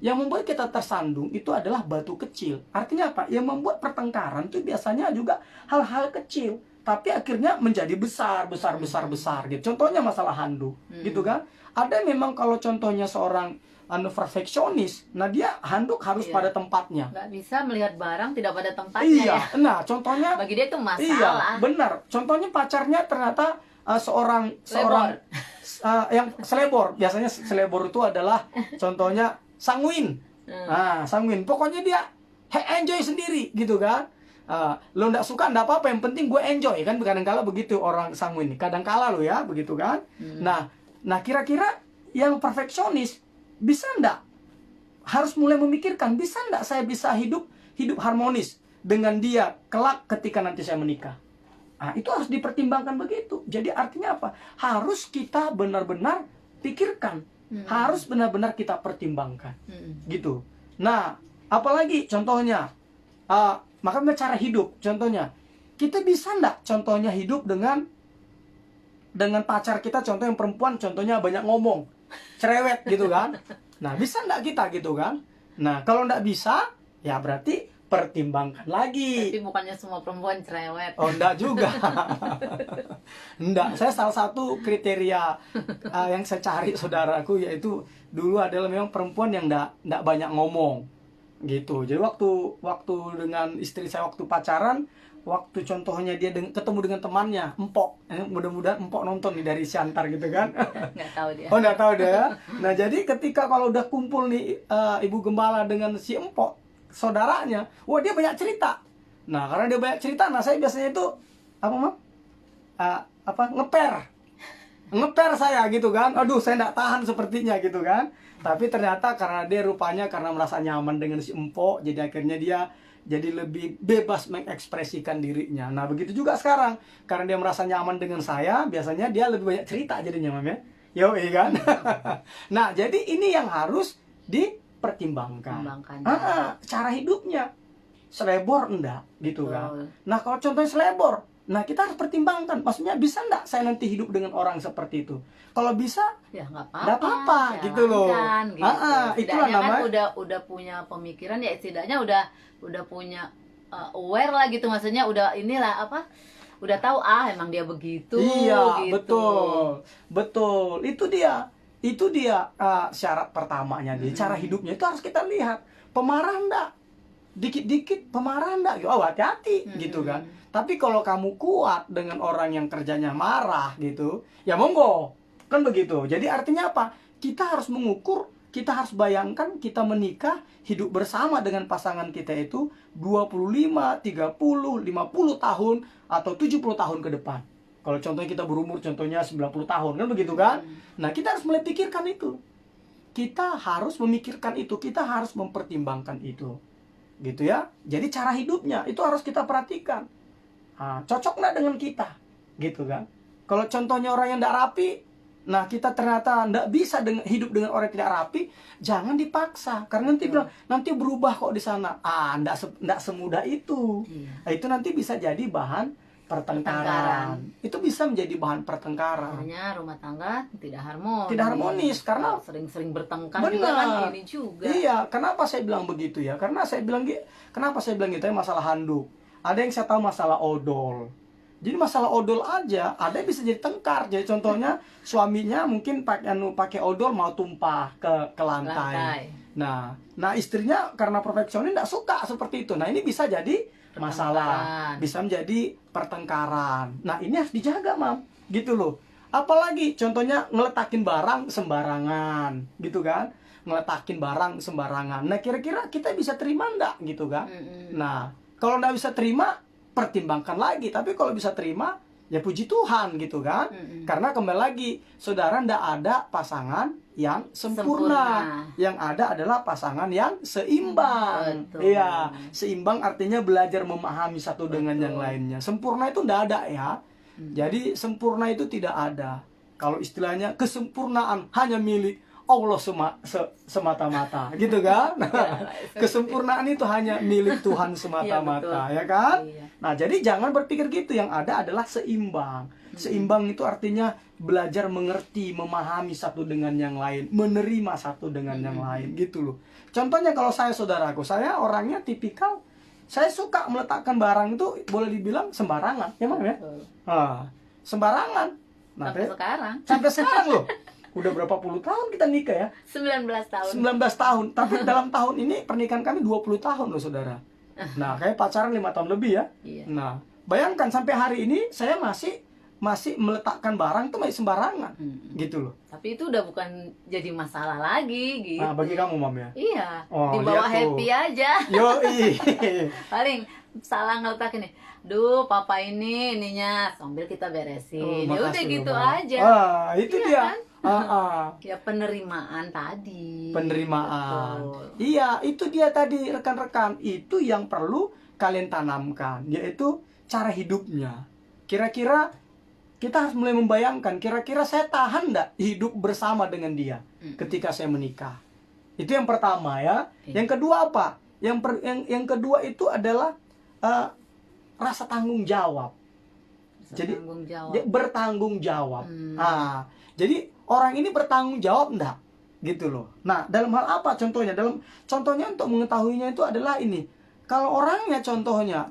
Speaker 1: Yang membuat kita tersandung itu adalah batu kecil. Artinya apa? Yang membuat pertengkaran itu biasanya juga hal-hal kecil, tapi akhirnya menjadi besar gitu. Contohnya masalah handuk, gitu kan? Ada memang kalau contohnya seorang perfeksionis, nah dia handuk harus
Speaker 2: Iya.
Speaker 1: pada tempatnya.
Speaker 2: Nggak bisa melihat barang tidak pada tempatnya
Speaker 1: Iya,
Speaker 2: ya.
Speaker 1: nah contohnya
Speaker 2: Bagi dia itu masalah.
Speaker 1: iya, benar. Contohnya pacarnya ternyata seorang yang selebor. Biasanya selebor itu adalah contohnya sanguin. Sanguin. Pokoknya dia enjoy sendiri gitu kan. Lo nggak suka nggak apa-apa, yang penting gue enjoy kan. Kadang-kala begitu orang sanguin. Kadang-kala lo ya begitu kan. Nah kira-kira yang perfeksionis bisa nggak? Harus mulai memikirkan, bisa nggak saya bisa hidup harmonis dengan dia kelak ketika nanti saya menikah. Itu harus dipertimbangkan begitu. Jadi artinya apa? Harus kita benar-benar pikirkan. Harus benar-benar kita pertimbangkan. Gitu. Nah, apalagi contohnya, makanya cara hidup. Contohnya, kita bisa enggak contohnya hidup dengan dengan pacar kita, contoh yang perempuan, contohnya banyak ngomong, cerewet gitu kan. Nah, bisa nggak kita gitu kan? Nah, kalau nggak bisa, ya berarti pertimbangkan lagi.
Speaker 2: Tapi bukannya semua perempuan cerewet.
Speaker 1: Oh, enggak juga. Enggak, saya salah satu kriteria yang saya cari saudaraku yaitu dulu adalah memang perempuan yang enggak banyak ngomong. Gitu. Jadi waktu dengan istri saya waktu pacaran, waktu contohnya dia ketemu dengan temannya, Empok. Mudah-mudahan Empok nonton nih dari Siantar gitu kan.
Speaker 2: Nggak tahu dia.
Speaker 1: Oh, enggak tahu deh. Nah, jadi ketika kalau udah kumpul nih Ibu Gembala dengan si Empok, saudaranya, wah dia banyak cerita. Nah, karena dia banyak cerita, nah saya biasanya itu apa, Mam? Ngeper saya gitu kan. Aduh, saya nggak tahan sepertinya gitu kan. Tapi ternyata karena dia rupanya karena merasa nyaman dengan si Empok, jadi akhirnya dia jadi lebih bebas mengekspresikan dirinya. Nah, begitu juga sekarang. Karena dia merasa nyaman dengan saya, biasanya dia lebih banyak cerita jadinya, Mam ya. Yo, iya kan? Nah, jadi ini yang harus dipertimbangkan. Cara hidupnya selebor enggak gitu kan. Nah, kalau contohnya selebor, nah kita harus pertimbangkan. Maksudnya bisa enggak saya nanti hidup dengan orang seperti itu? Kalau bisa,
Speaker 2: ya nggak
Speaker 1: apa-apa gitu loh.
Speaker 2: Gitu.
Speaker 1: Itulah namanya.
Speaker 2: Kan udah punya pemikiran, ya setidaknya udah punya aware lah gitu, maksudnya udah inilah apa? Udah tahu emang dia begitu.
Speaker 1: Iya,
Speaker 2: gitu.
Speaker 1: betul. Itu dia syarat pertamanya dia. Cara hidupnya itu harus kita lihat. Pemarah enggak? Dikit-dikit pemarah enggak? Oh, hati-hati gitu kan. Tapi kalau kamu kuat dengan orang yang kerjanya marah gitu, ya monggo. Kan begitu. Jadi artinya apa? Kita harus mengukur, kita harus bayangkan kita menikah, hidup bersama dengan pasangan kita itu 25, 30, 50 tahun atau 70 tahun ke depan. Kalau contohnya kita berumur contohnya 90 tahun, kan begitu kan? Nah, kita harus mulai pikirkan itu. Kita harus memikirkan itu, kita harus mempertimbangkan itu. Gitu ya. Jadi cara hidupnya itu harus kita perhatikan. Cocok nggak dengan kita? Gitu kan? Kalau contohnya orang yang nggak rapi, nah kita ternyata nggak bisa hidup dengan orang yang tidak rapi, jangan dipaksa. Karena nanti bilang, nanti berubah kok di sana. Nggak semudah itu. Nah, itu nanti bisa jadi bahan pertengkaran. Itu bisa menjadi bahan pertengkaran.
Speaker 2: Akhirnya rumah tangga tidak harmonis.
Speaker 1: Tidak harmonis karena
Speaker 2: sering bertengkar juga kan ini juga.
Speaker 1: Iya, kenapa saya bilang begitu ya? Karena kenapa saya bilang gitu ya, masalah handuk. Ada yang saya tahu masalah odol. Jadi masalah odol aja ada yang bisa jadi tengkar. Jadi contohnya suaminya mungkin pakai odol mau tumpah ke lantai. Nah istrinya karena perfeksionis nggak suka seperti itu. Nah, ini bisa jadi masalah, bisa menjadi pertengkaran. Nah, ini harus dijaga, Mam, gitu loh. Apalagi contohnya ngeletakin barang sembarangan, gitu kan? Ngeletakin barang sembarangan. Nah, kira-kira kita bisa terima enggak, gitu kan? Nah, kalau enggak bisa terima, pertimbangkan lagi. Tapi kalau bisa terima, ya puji Tuhan, gitu kan? Karena kembali lagi, saudara, enggak ada pasangan yang sempurna. Yang ada adalah pasangan yang seimbang. Iya, seimbang artinya belajar memahami satu dengan yang lainnya. Sempurna itu enggak ada ya. Jadi sempurna itu tidak ada. Kalau istilahnya kesempurnaan hanya milik Allah semata-mata, gitu kan? Kesempurnaan itu hanya milik Tuhan semata-mata, ya kan? Nah, jadi jangan berpikir gitu. Yang ada adalah seimbang. Seimbang itu artinya belajar mengerti, memahami satu dengan yang lain, menerima satu dengan yang lain, gitu loh. Contohnya kalau saudaraku, saya orangnya tipikal, saya suka meletakkan barang itu boleh dibilang sembarangan, ya Mam ya? Sembarangan. Nah, sampai sekarang loh. Udah berapa puluh tahun kita nikah ya?
Speaker 2: 19 tahun.
Speaker 1: 19 tahun. Tapi dalam tahun ini pernikahan kami 20 tahun loh, saudara. Nah, kayak pacaran 5 tahun lebih ya. Nah, bayangkan sampai hari ini saya masih meletakkan barang itu masih sembarangan. Gitu loh.
Speaker 2: Tapi itu udah bukan jadi masalah lagi gitu.
Speaker 1: Nah, bagi kamu, Mam ya?
Speaker 2: Iya. Dibawa happy aja.
Speaker 1: Yoi.
Speaker 2: Paling salah ngeletakin nih. Duh, papa ininya sambil kita beresin. Ya udah gitu aja.
Speaker 1: Itu dia.
Speaker 2: Kan? Ya penerimaan tadi.
Speaker 1: Penerimaan.
Speaker 2: Betul.
Speaker 1: Iya, itu dia tadi rekan-rekan. Itu yang perlu kalian tanamkan, yaitu cara hidupnya. Kira-kira kita harus mulai membayangkan, kira-kira saya tahan enggak hidup bersama dengan dia ketika saya menikah. Itu yang pertama ya. Yang kedua apa? Yang kedua itu adalah rasa tanggung jawab. Jadi
Speaker 2: Bertanggung jawab.
Speaker 1: dia bertanggung jawab.
Speaker 2: Hmm.
Speaker 1: Nah, jadi orang ini bertanggung jawab enggak? Gitu loh. Nah, dalam hal apa contohnya? Contohnya untuk mengetahuinya itu adalah ini. Kalau orangnya contohnya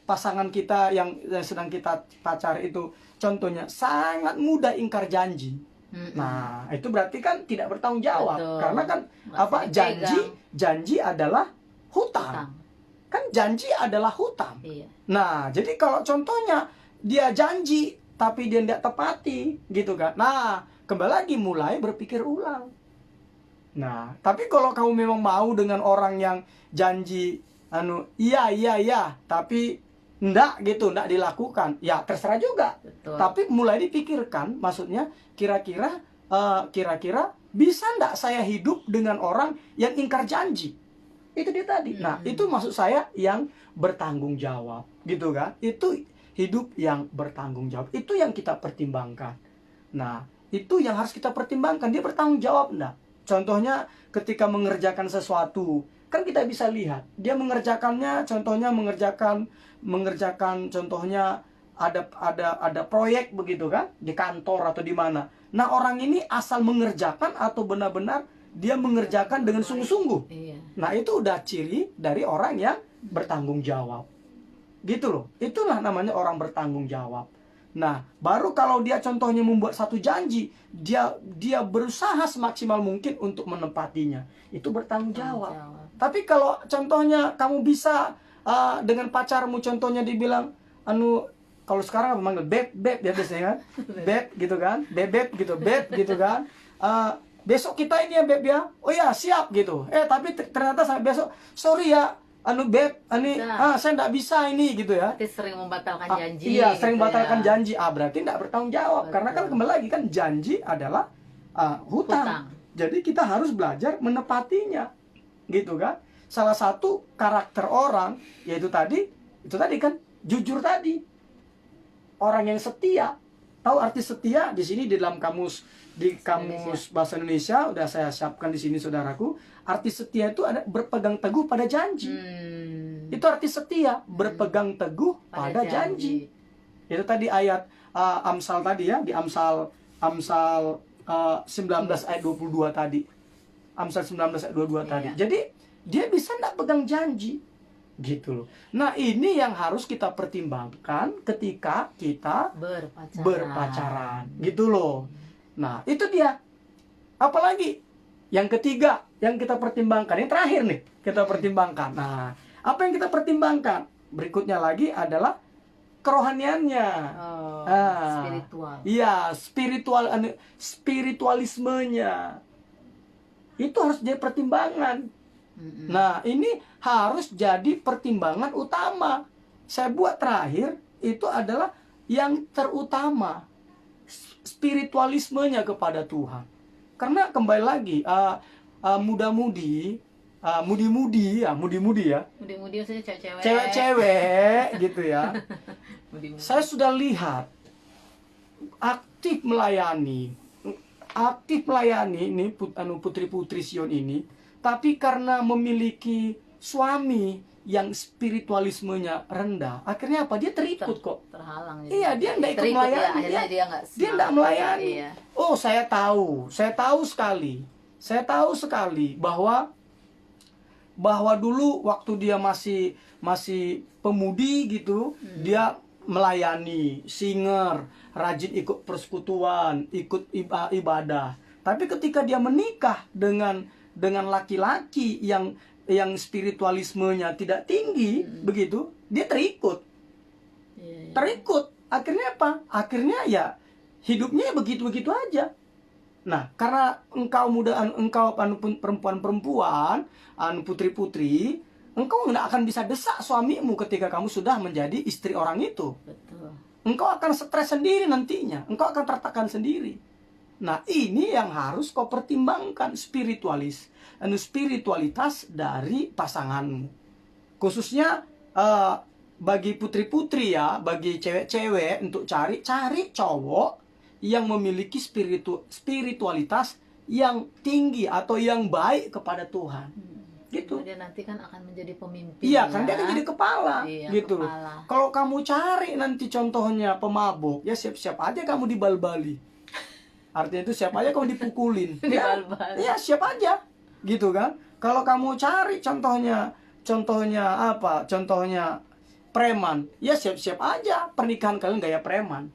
Speaker 1: pasangan kita yang sedang kita pacar itu contohnya sangat mudah ingkar janji. Nah, itu berarti kan tidak bertanggung jawab.
Speaker 2: Betul.
Speaker 1: Karena kan
Speaker 2: Masih dipegang.
Speaker 1: janji adalah hutang.
Speaker 2: Utang.
Speaker 1: Kan janji adalah hutang.
Speaker 2: Iya.
Speaker 1: Nah, jadi kalau contohnya dia janji tapi dia tidak tepati, gitu kan. Nah, kembali lagi mulai berpikir ulang. Nah, tapi kalau kamu memang mau dengan orang yang janji iya, tapi enggak gitu, enggak dilakukan, ya terserah juga.
Speaker 2: Betul.
Speaker 1: Tapi mulai dipikirkan, maksudnya kira-kira bisa enggak saya hidup dengan orang yang ingkar janji? Itu dia tadi. Nah, itu maksud saya yang bertanggung jawab, gitu kan? Itu hidup yang bertanggung jawab. Itu yang kita pertimbangkan. Nah, itu yang harus kita pertimbangkan. Dia bertanggung jawab enggak? Contohnya ketika mengerjakan sesuatu, kan kita bisa lihat dia mengerjakannya. Contohnya mengerjakan contohnya ada proyek begitu kan di kantor atau di mana. Nah, orang ini asal mengerjakan atau benar-benar dia mengerjakan dengan sungguh-sungguh.
Speaker 2: Iya.
Speaker 1: Nah, itu udah ciri dari orang yang bertanggung jawab. Gitu loh. Itulah namanya orang bertanggung jawab. Nah, baru kalau dia contohnya membuat satu janji, dia berusaha semaksimal mungkin untuk menepatinya. Itu bertanggung jawab. Tapi kalau contohnya kamu bisa dengan pacarmu contohnya dibilang kalau sekarang apa manggil beb ya biasanya kan. Beb gitu kan. Beb gitu kan. Besok kita ini ya beb ya. Oh ya, siap gitu. Tapi ternyata sampai besok sorry ya beb, saya enggak bisa ini gitu ya.
Speaker 2: Berarti sering membatalkan janji.
Speaker 1: Iya, sering
Speaker 2: gitu
Speaker 1: membatalkan
Speaker 2: ya.
Speaker 1: janji. Berarti enggak bertanggung jawab.
Speaker 2: Betul.
Speaker 1: Karena kan kembali lagi kan janji adalah hutang. Jadi kita harus belajar menepatinya. Gitu kan. Salah satu karakter orang yaitu itu tadi kan jujur tadi. Orang yang setia. Tahu arti setia? Di sini di dalam kamus bahasa Indonesia udah saya siapkan di sini saudaraku. Arti setia itu ada berpegang teguh pada janji. Itu arti setia, berpegang teguh pada janji. Itu tadi ayat Amsal tadi ya, di Amsal 19 ayat 22 tadi. Amsal 19 ayat 22 tadi.
Speaker 2: Iya.
Speaker 1: Jadi dia bisa enggak pegang janji. Gitu loh. Nah, ini yang harus kita pertimbangkan ketika kita berpacaran. Gitu loh. Nah, itu dia. Apalagi yang ketiga yang kita pertimbangkan, yang terakhir nih kita pertimbangkan. Nah, apa yang kita pertimbangkan? Berikutnya lagi adalah kerohaniannya.
Speaker 2: Spiritual.
Speaker 1: Iya, spiritualismenya. Itu harus jadi pertimbangan. Nah, ini harus jadi pertimbangan utama. Saya buat terakhir itu adalah yang terutama, spiritualismenya kepada Tuhan. Karena kembali lagi mudi-mudi ya.
Speaker 2: Mudi-mudi maksudnya cewek-cewek.
Speaker 1: Cewek-cewek gitu ya.
Speaker 2: Mudi-mudi.
Speaker 1: Saya sudah lihat aktif melayani ini putri-putri Sion ini, tapi karena memiliki suami yang spiritualismenya rendah, akhirnya apa? Dia terikut kok.
Speaker 2: Terhalang.
Speaker 1: Iya, dia enggak ikut melayani.
Speaker 2: Akhirnya dia
Speaker 1: enggak melayani.
Speaker 2: Iya.
Speaker 1: Oh, saya tahu sekali bahwa dulu waktu dia masih pemudi gitu, dia melayani, singer, rajin ikut persekutuan, ikut ibadah. Tapi ketika dia menikah dengan laki-laki yang spiritualismenya tidak tinggi, begitu, dia terikut. Terikut. Akhirnya apa? Akhirnya ya hidupnya begitu-begitu aja. Nah, karena engkau perempuan-perempuan, putri-putri, engkau tidak akan bisa desak suamimu ketika kamu sudah menjadi istri orang itu.
Speaker 2: Betul.
Speaker 1: Engkau akan stres sendiri nantinya. Engkau akan tertekan sendiri. Nah, ini yang harus kau pertimbangkan, spiritualitas dari pasanganmu. Khususnya bagi putri-putri ya, bagi cewek-cewek untuk cari cowok yang memiliki spiritualitas yang tinggi atau yang baik kepada Tuhan. gitu.
Speaker 2: Dia nanti kan akan menjadi pemimpin.
Speaker 1: Iya, kan dia akan jadi kepala,
Speaker 2: Iya,
Speaker 1: gitu loh.
Speaker 2: kepala.
Speaker 1: Kalau kamu cari nanti contohnya pemabuk, ya siap-siap aja kamu dibal-bali. Artinya itu siap aja kamu dipukulin. Ya,
Speaker 2: Dibal-bali.
Speaker 1: ya siap aja, gitu kan. Kalau kamu cari contohnya apa? Contohnya preman, ya siap-siap aja pernikahan kalian gaya preman.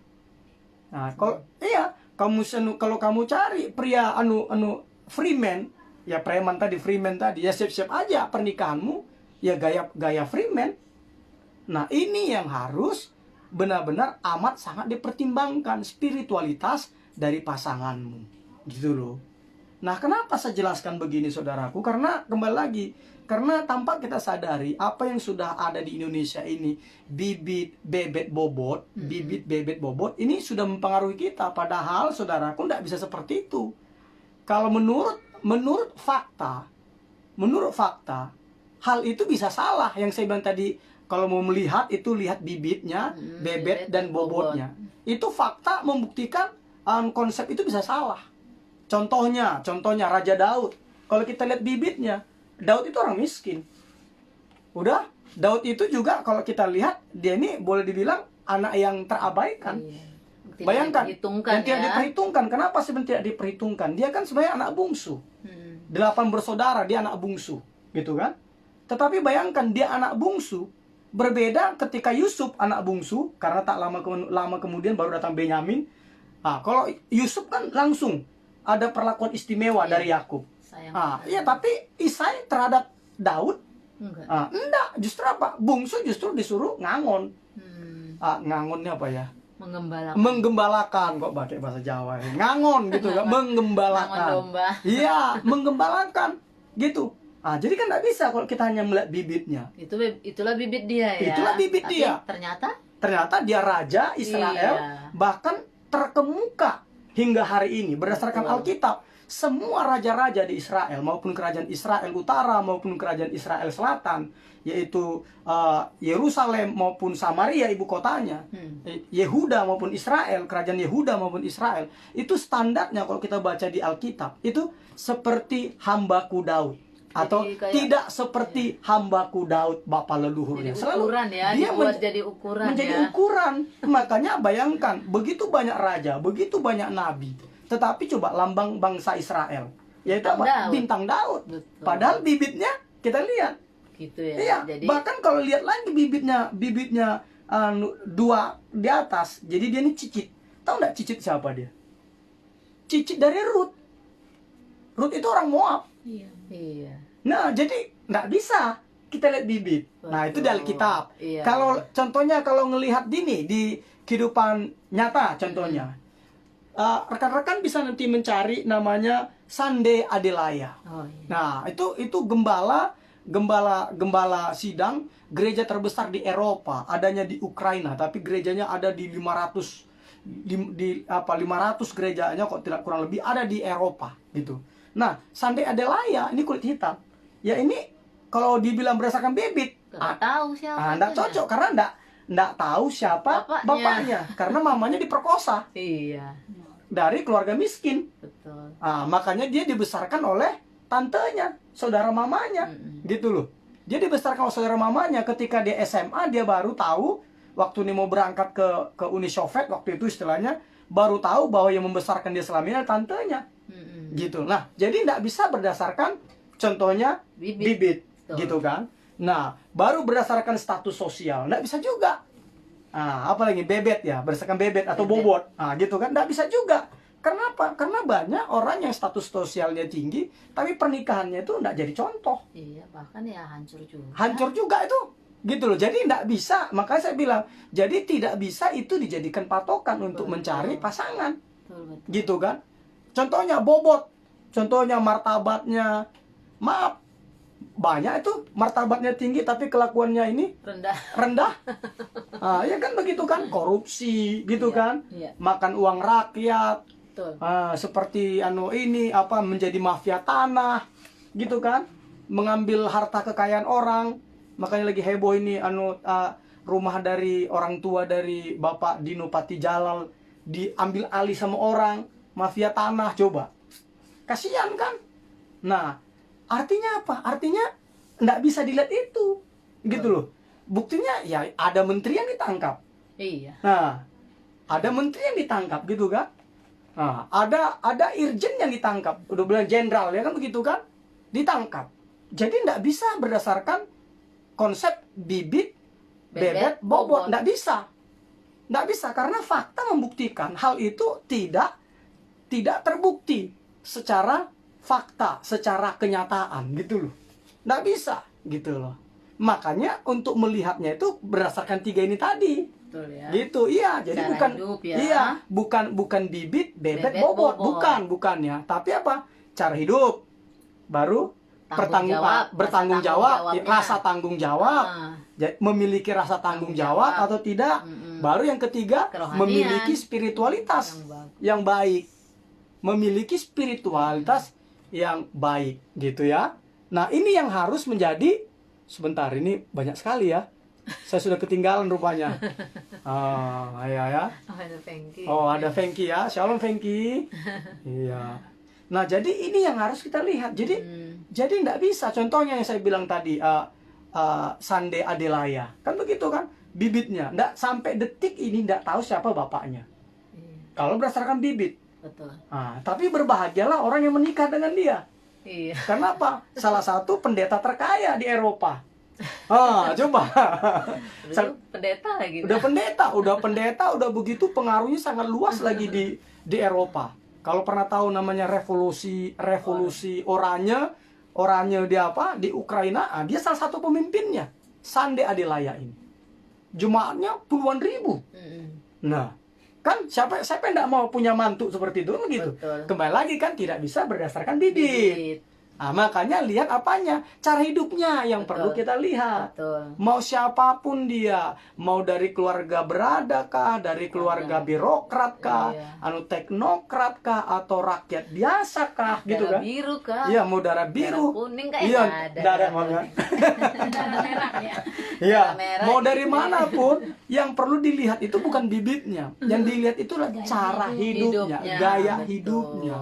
Speaker 1: Nah, kalau kamu cari pria freeman, ya preman tadi, freeman tadi, ya siap-siap aja pernikahanmu ya gaya freeman. Nah, ini yang harus benar-benar amat sangat dipertimbangkan, spiritualitas dari pasanganmu, gitu loh. Nah, kenapa saya jelaskan begini, saudaraku? Karena kembali lagi, karena tanpa kita sadari apa yang sudah ada di Indonesia ini, bibit bebet bobot ini sudah mempengaruhi kita. Padahal saudaraku tidak bisa seperti itu. Kalau menurut fakta, hal itu bisa salah. Yang saya bilang tadi, kalau mau melihat itu lihat bibitnya, bebet dan bobotnya. Itu fakta membuktikan konsep itu bisa salah. Contohnya Raja Daud. Kalau kita lihat bibitnya, Daud itu orang miskin. Udah, Daud itu juga kalau kita lihat, dia ini boleh dibilang anak yang terabaikan.
Speaker 2: Tidak
Speaker 1: Bayangkan,
Speaker 2: diperhitungkan,
Speaker 1: yang tidak diperhitungkan. Kenapa sebenarnya tidak diperhitungkan? Dia kan sebenarnya anak bungsu. 8 bersaudara, dia anak bungsu, gitu kan? Tetapi bayangkan, dia anak bungsu. Berbeda ketika Yusuf anak bungsu, karena tak lama kemudian baru datang Benyamin. Nah, kalau Yusuf kan langsung ada perlakuan istimewa dari Yakub. Iya, tapi Isai terhadap Daud enggak, justru apa? Bungsu justru disuruh ngangon. Ngangonnya apa ya? Menggembalakan, kok pakai bahasa Jawa ya? Ngangon gitu kan, menggembalakan.
Speaker 2: Ngangon domba.
Speaker 1: Iya, menggembalakan gitu. Jadi kan nggak bisa kalau kita hanya melihat bibitnya.
Speaker 2: Itulah bibit dia ya.
Speaker 1: Itulah bibit
Speaker 2: Tapi
Speaker 1: dia.
Speaker 2: Ternyata
Speaker 1: dia raja Israel, bahkan terkemuka hingga hari ini berdasarkan Alkitab. Semua raja-raja di Israel, maupun kerajaan Israel Utara maupun kerajaan Israel Selatan, yaitu Yerusalem maupun Samaria ibu kotanya, Yehuda maupun Israel, kerajaan Yehuda maupun Israel, itu standarnya kalau kita baca di Alkitab itu seperti hambaku Daud. Atau tidak seperti hambaku Daud bapa leluhurnya.
Speaker 2: Selalu dia jadi ukuran,
Speaker 1: menjadi ukuran. Makanya bayangkan, begitu banyak raja, begitu banyak nabi, tetapi coba lambang bangsa Israel, yaitu apa? Bintang Daud.
Speaker 2: Betul.
Speaker 1: Padahal bibitnya kita lihat
Speaker 2: gitu ya.
Speaker 1: Iya,
Speaker 2: Jadi
Speaker 1: bahkan kalau lihat lagi bibitnya dua di atas, jadi dia ini cicit. Tahu nggak cicit siapa dia? Cicit dari Ruth. Ruth itu orang Moab.
Speaker 2: Iya.
Speaker 1: Nah, jadi nggak bisa kita lihat bibit.
Speaker 2: Betul.
Speaker 1: Nah, itu di Alkitab.
Speaker 2: Iya.
Speaker 1: Kalau ngelihat di kehidupan nyata, contohnya, rekan-rekan bisa nanti mencari namanya Sande Adelaya. Nah, itu gembala sidang gereja terbesar di Eropa, adanya di Ukraina, tapi gerejanya ada di 500 gerejanya kok tidak kurang lebih ada di Eropa gitu. Nah, Sande Adelaya ini kulit hitam. Ya ini kalau dibilang berdasarkan bibit,
Speaker 2: nggak tahu siapa.
Speaker 1: nggak cocok karena nggak tahu siapa bapaknya karena mamanya diperkosa.
Speaker 2: Iya.
Speaker 1: Dari keluarga miskin.
Speaker 2: Betul.
Speaker 1: Makanya dia dibesarkan oleh tantenya, saudara mamanya, gitu loh. Dia dibesarkan oleh saudara mamanya. Ketika dia SMA, dia baru tahu waktu ini mau berangkat ke Uni Soviet waktu itu istilahnya, baru tahu bahwa yang membesarkan dia selama ini adalah tantenya. Gitu. Nah, jadi tidak bisa berdasarkan contohnya bibit gitu kan. Nah, baru berdasarkan status sosial, tidak bisa juga. Apalagi bebet ya, berdasarkan bebet atau bobot, gitu kan, tidak bisa juga. Karena apa? Karena banyak orang yang status sosialnya tinggi, tapi pernikahannya itu tidak jadi contoh.
Speaker 2: Iya, bahkan ya hancur juga.
Speaker 1: Hancur juga itu, gitu loh. Jadi tidak bisa. Makanya saya bilang, jadi tidak bisa itu dijadikan patokan untuk mencari pasangan, gitu kan. Contohnya bobot, contohnya martabatnya, maaf, banyak itu martabatnya tinggi tapi kelakuannya ini rendah. Ya kan begitu kan, korupsi gitu kan, makan uang rakyat, seperti menjadi mafia tanah gitu kan, mengambil harta kekayaan orang. Makanya lagi heboh ini rumah dari orang tua dari Bapak Dino Patijalal diambil alih sama orang mafia tanah. Coba, kasihan kan. Nah, artinya apa? Artinya nggak bisa dilihat itu, gitu loh. Buktinya ya ada menteri yang ditangkap.
Speaker 2: Iya.
Speaker 1: Nah, ada menteri yang ditangkap gitu kan. Nah, ada irjen yang ditangkap, udah bilang jenderal ya kan begitu kan, ditangkap. Jadi nggak bisa berdasarkan konsep bibit, bebet, bobot, nggak bisa. Nggak bisa karena fakta membuktikan hal itu tidak terbukti secara fakta, secara kenyataan gitu loh. Nggak bisa gitu loh. Makanya untuk melihatnya itu berdasarkan 3 ini tadi.
Speaker 2: Betul ya.
Speaker 1: Gitu, iya. Jadi
Speaker 2: Cara
Speaker 1: bukan
Speaker 2: hidup ya.
Speaker 1: iya, bukan bibit, bebet,
Speaker 2: Bebet,
Speaker 1: bobot,
Speaker 2: bobot.
Speaker 1: bukan ya. Tapi apa? Cara hidup. Baru
Speaker 2: Tanggung jawab,
Speaker 1: bertanggung
Speaker 2: rasa
Speaker 1: jawab,
Speaker 2: tanggung jawabnya.
Speaker 1: rasa tanggung jawab.
Speaker 2: Ah,
Speaker 1: Memiliki rasa tanggung
Speaker 2: Tanggung
Speaker 1: jawab
Speaker 2: jawab.
Speaker 1: atau tidak.
Speaker 2: Mm-mm.
Speaker 1: Baru yang ketiga,
Speaker 2: Kerohanian.
Speaker 1: memiliki spiritualitas yang baik. Memiliki spiritualitas yang baik gitu ya. Nah, ini yang harus menjadi sebentar, ini banyak sekali ya. Saya sudah ketinggalan rupanya. Ya.
Speaker 2: Oh, ada Fengki.
Speaker 1: Oh, ada Fengki ya. Shalom Fengki. Iya. Nah, jadi ini yang harus kita lihat. Jadi nggak bisa. Contohnya yang saya bilang tadi, Sande Adelaya. Kan begitu kan? Bibitnya. Nggak sampai detik ini nggak tahu siapa bapaknya.
Speaker 2: Iya,
Speaker 1: Kalau berdasarkan bibit.
Speaker 2: betul.
Speaker 1: Tapi berbahagialah orang yang menikah dengan dia.
Speaker 2: Iya.
Speaker 1: Karena apa? Salah satu pendeta terkaya di Eropa. Coba.
Speaker 2: Dulu pendeta lagi.
Speaker 1: Udah pendeta, udah begitu pengaruhnya sangat luas lagi di Eropa. Kalau pernah tahu namanya revolusi oranye dia apa? Di Ukraina, dia salah satu pemimpinnya. Sande Adelaya ini. Jemaatnya puluhan ribu. Nah, kan siapa yang tidak mau punya mantu seperti itu kan begitu.
Speaker 2: Betul.
Speaker 1: Kembali lagi kan tidak bisa berdasarkan bibit. Makanya lihat apanya, cara hidupnya yang
Speaker 2: Betul.
Speaker 1: perlu kita lihat.
Speaker 2: Betul.
Speaker 1: Mau siapapun dia, mau dari keluarga berada kah, dari keluarga birokrat kah,
Speaker 2: Iya.
Speaker 1: teknokrat kah, atau rakyat biasa kah, gitu
Speaker 2: Darah
Speaker 1: kan?
Speaker 2: biru kah?
Speaker 1: Iya, mau darah biru.
Speaker 2: Darah kuning kah?
Speaker 1: Iya,
Speaker 2: Nggak ada.
Speaker 1: nggak ada makanya.
Speaker 2: Darah merah ya.
Speaker 1: Iya,
Speaker 2: Darah merah
Speaker 1: mau
Speaker 2: gitu.
Speaker 1: dari manapun, yang perlu dilihat itu bukan bibitnya, yang dilihat itulah cara hidupnya, gaya
Speaker 2: betul.
Speaker 1: hidupnya.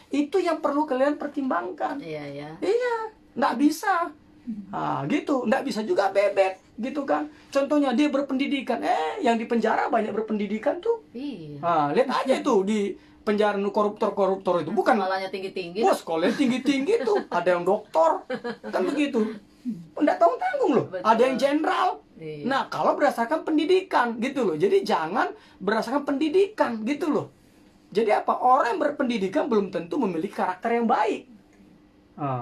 Speaker 1: Itu yang perlu kalian pertimbangkan.
Speaker 2: Iya.
Speaker 1: Iya, nggak bisa. Gitu, nggak bisa juga bebek, gitu kan. Contohnya dia berpendidikan, yang di penjara banyak berpendidikan tuh.
Speaker 2: Iya.
Speaker 1: Lihat aja itu di penjara koruptor itu, bukan.
Speaker 2: Sekolahnya tinggi-tinggi.
Speaker 1: Bos, sekolahnya tinggi-tinggi tuh, ada yang doktor, kan begitu. Nggak tanggung-tanggung loh,
Speaker 2: Betul.
Speaker 1: ada yang jenderal.
Speaker 2: Iya.
Speaker 1: Nah, kalau berdasarkan pendidikan, gitu loh. Jadi jangan berdasarkan pendidikan, gitu loh. Jadi apa? Orang yang berpendidikan belum tentu memiliki karakter yang baik.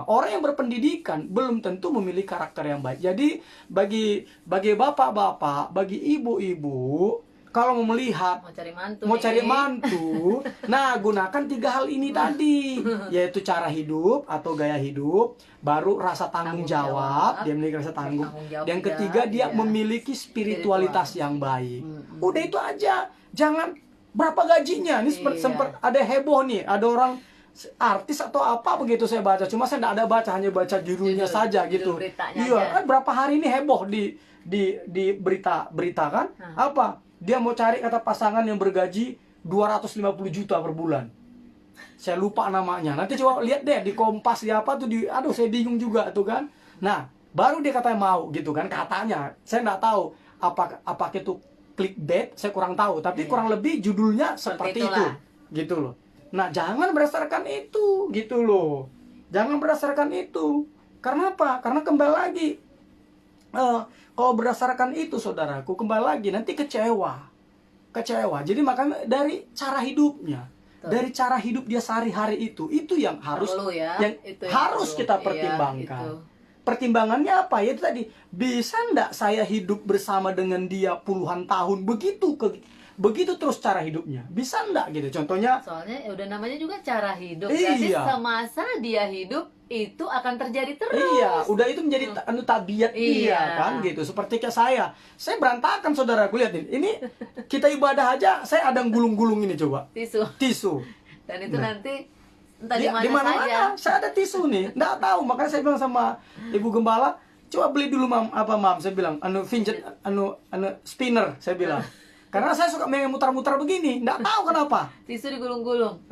Speaker 1: Orang yang berpendidikan belum tentu memiliki karakter yang baik. Jadi bagi bapak-bapak, bagi ibu-ibu, kalau mau melihat,
Speaker 2: mau cari
Speaker 1: mantu, nah gunakan 3 hal ini tadi, yaitu cara hidup atau gaya hidup, baru rasa tanggung jawab, dia memiliki rasa tanggung. Yang ketiga dia memiliki spiritualitas yang baik. Udah itu aja, jangan berapa gajinya. Ini sempat ada heboh nih, ada orang artis atau apa begitu saya baca, cuma saya tidak ada baca, hanya baca judulnya saja gitu. Iya, kan berapa hari ini heboh di berita kan? Apa? Dia mau cari kata pasangan yang bergaji 250 juta per bulan. Saya lupa namanya. Nanti coba lihat deh di Kompas apa tuh aduh saya bingung juga tuh kan. Nah, baru dia katanya mau gitu kan katanya. Saya nggak tahu apa itu clickbait, saya kurang tahu, tapi kurang lebih judulnya seperti itu. Gitu loh. Nah, jangan berdasarkan itu, gitu loh. Jangan berdasarkan itu. Karena apa? Karena kembali lagi, kalau berdasarkan itu, saudaraku, kembali lagi nanti kecewa. Jadi makanya dari cara hidupnya, dari cara hidup dia sehari-hari itu yang harus harus kita pertimbangkan. Pertimbangannya apa? Ya itu tadi, bisa nggak saya hidup bersama dengan dia puluhan tahun begitu terus cara hidupnya, bisa nggak gitu? Contohnya,
Speaker 2: soalnya udah namanya juga cara hidup.
Speaker 1: Iya.
Speaker 2: Berarti semasa dia hidup itu akan terjadi terus.
Speaker 1: Iya, udah itu menjadi tabiat dia kan gitu. Seperti kayak saya berantakan, saudaraku, lihat ini kita ibadah aja, saya ada yang gulung-gulung ini, coba tisu. Dan
Speaker 2: itu nanti entah
Speaker 1: di mana-mana saya ada tisu nih, nggak tahu. Makanya saya bilang sama ibu gembala, coba beli dulu mam, saya bilang fidget spinner, saya bilang. Karena saya suka main mutar-mutar begini, nggak tahu kenapa.
Speaker 2: Tisu digulung-gulung.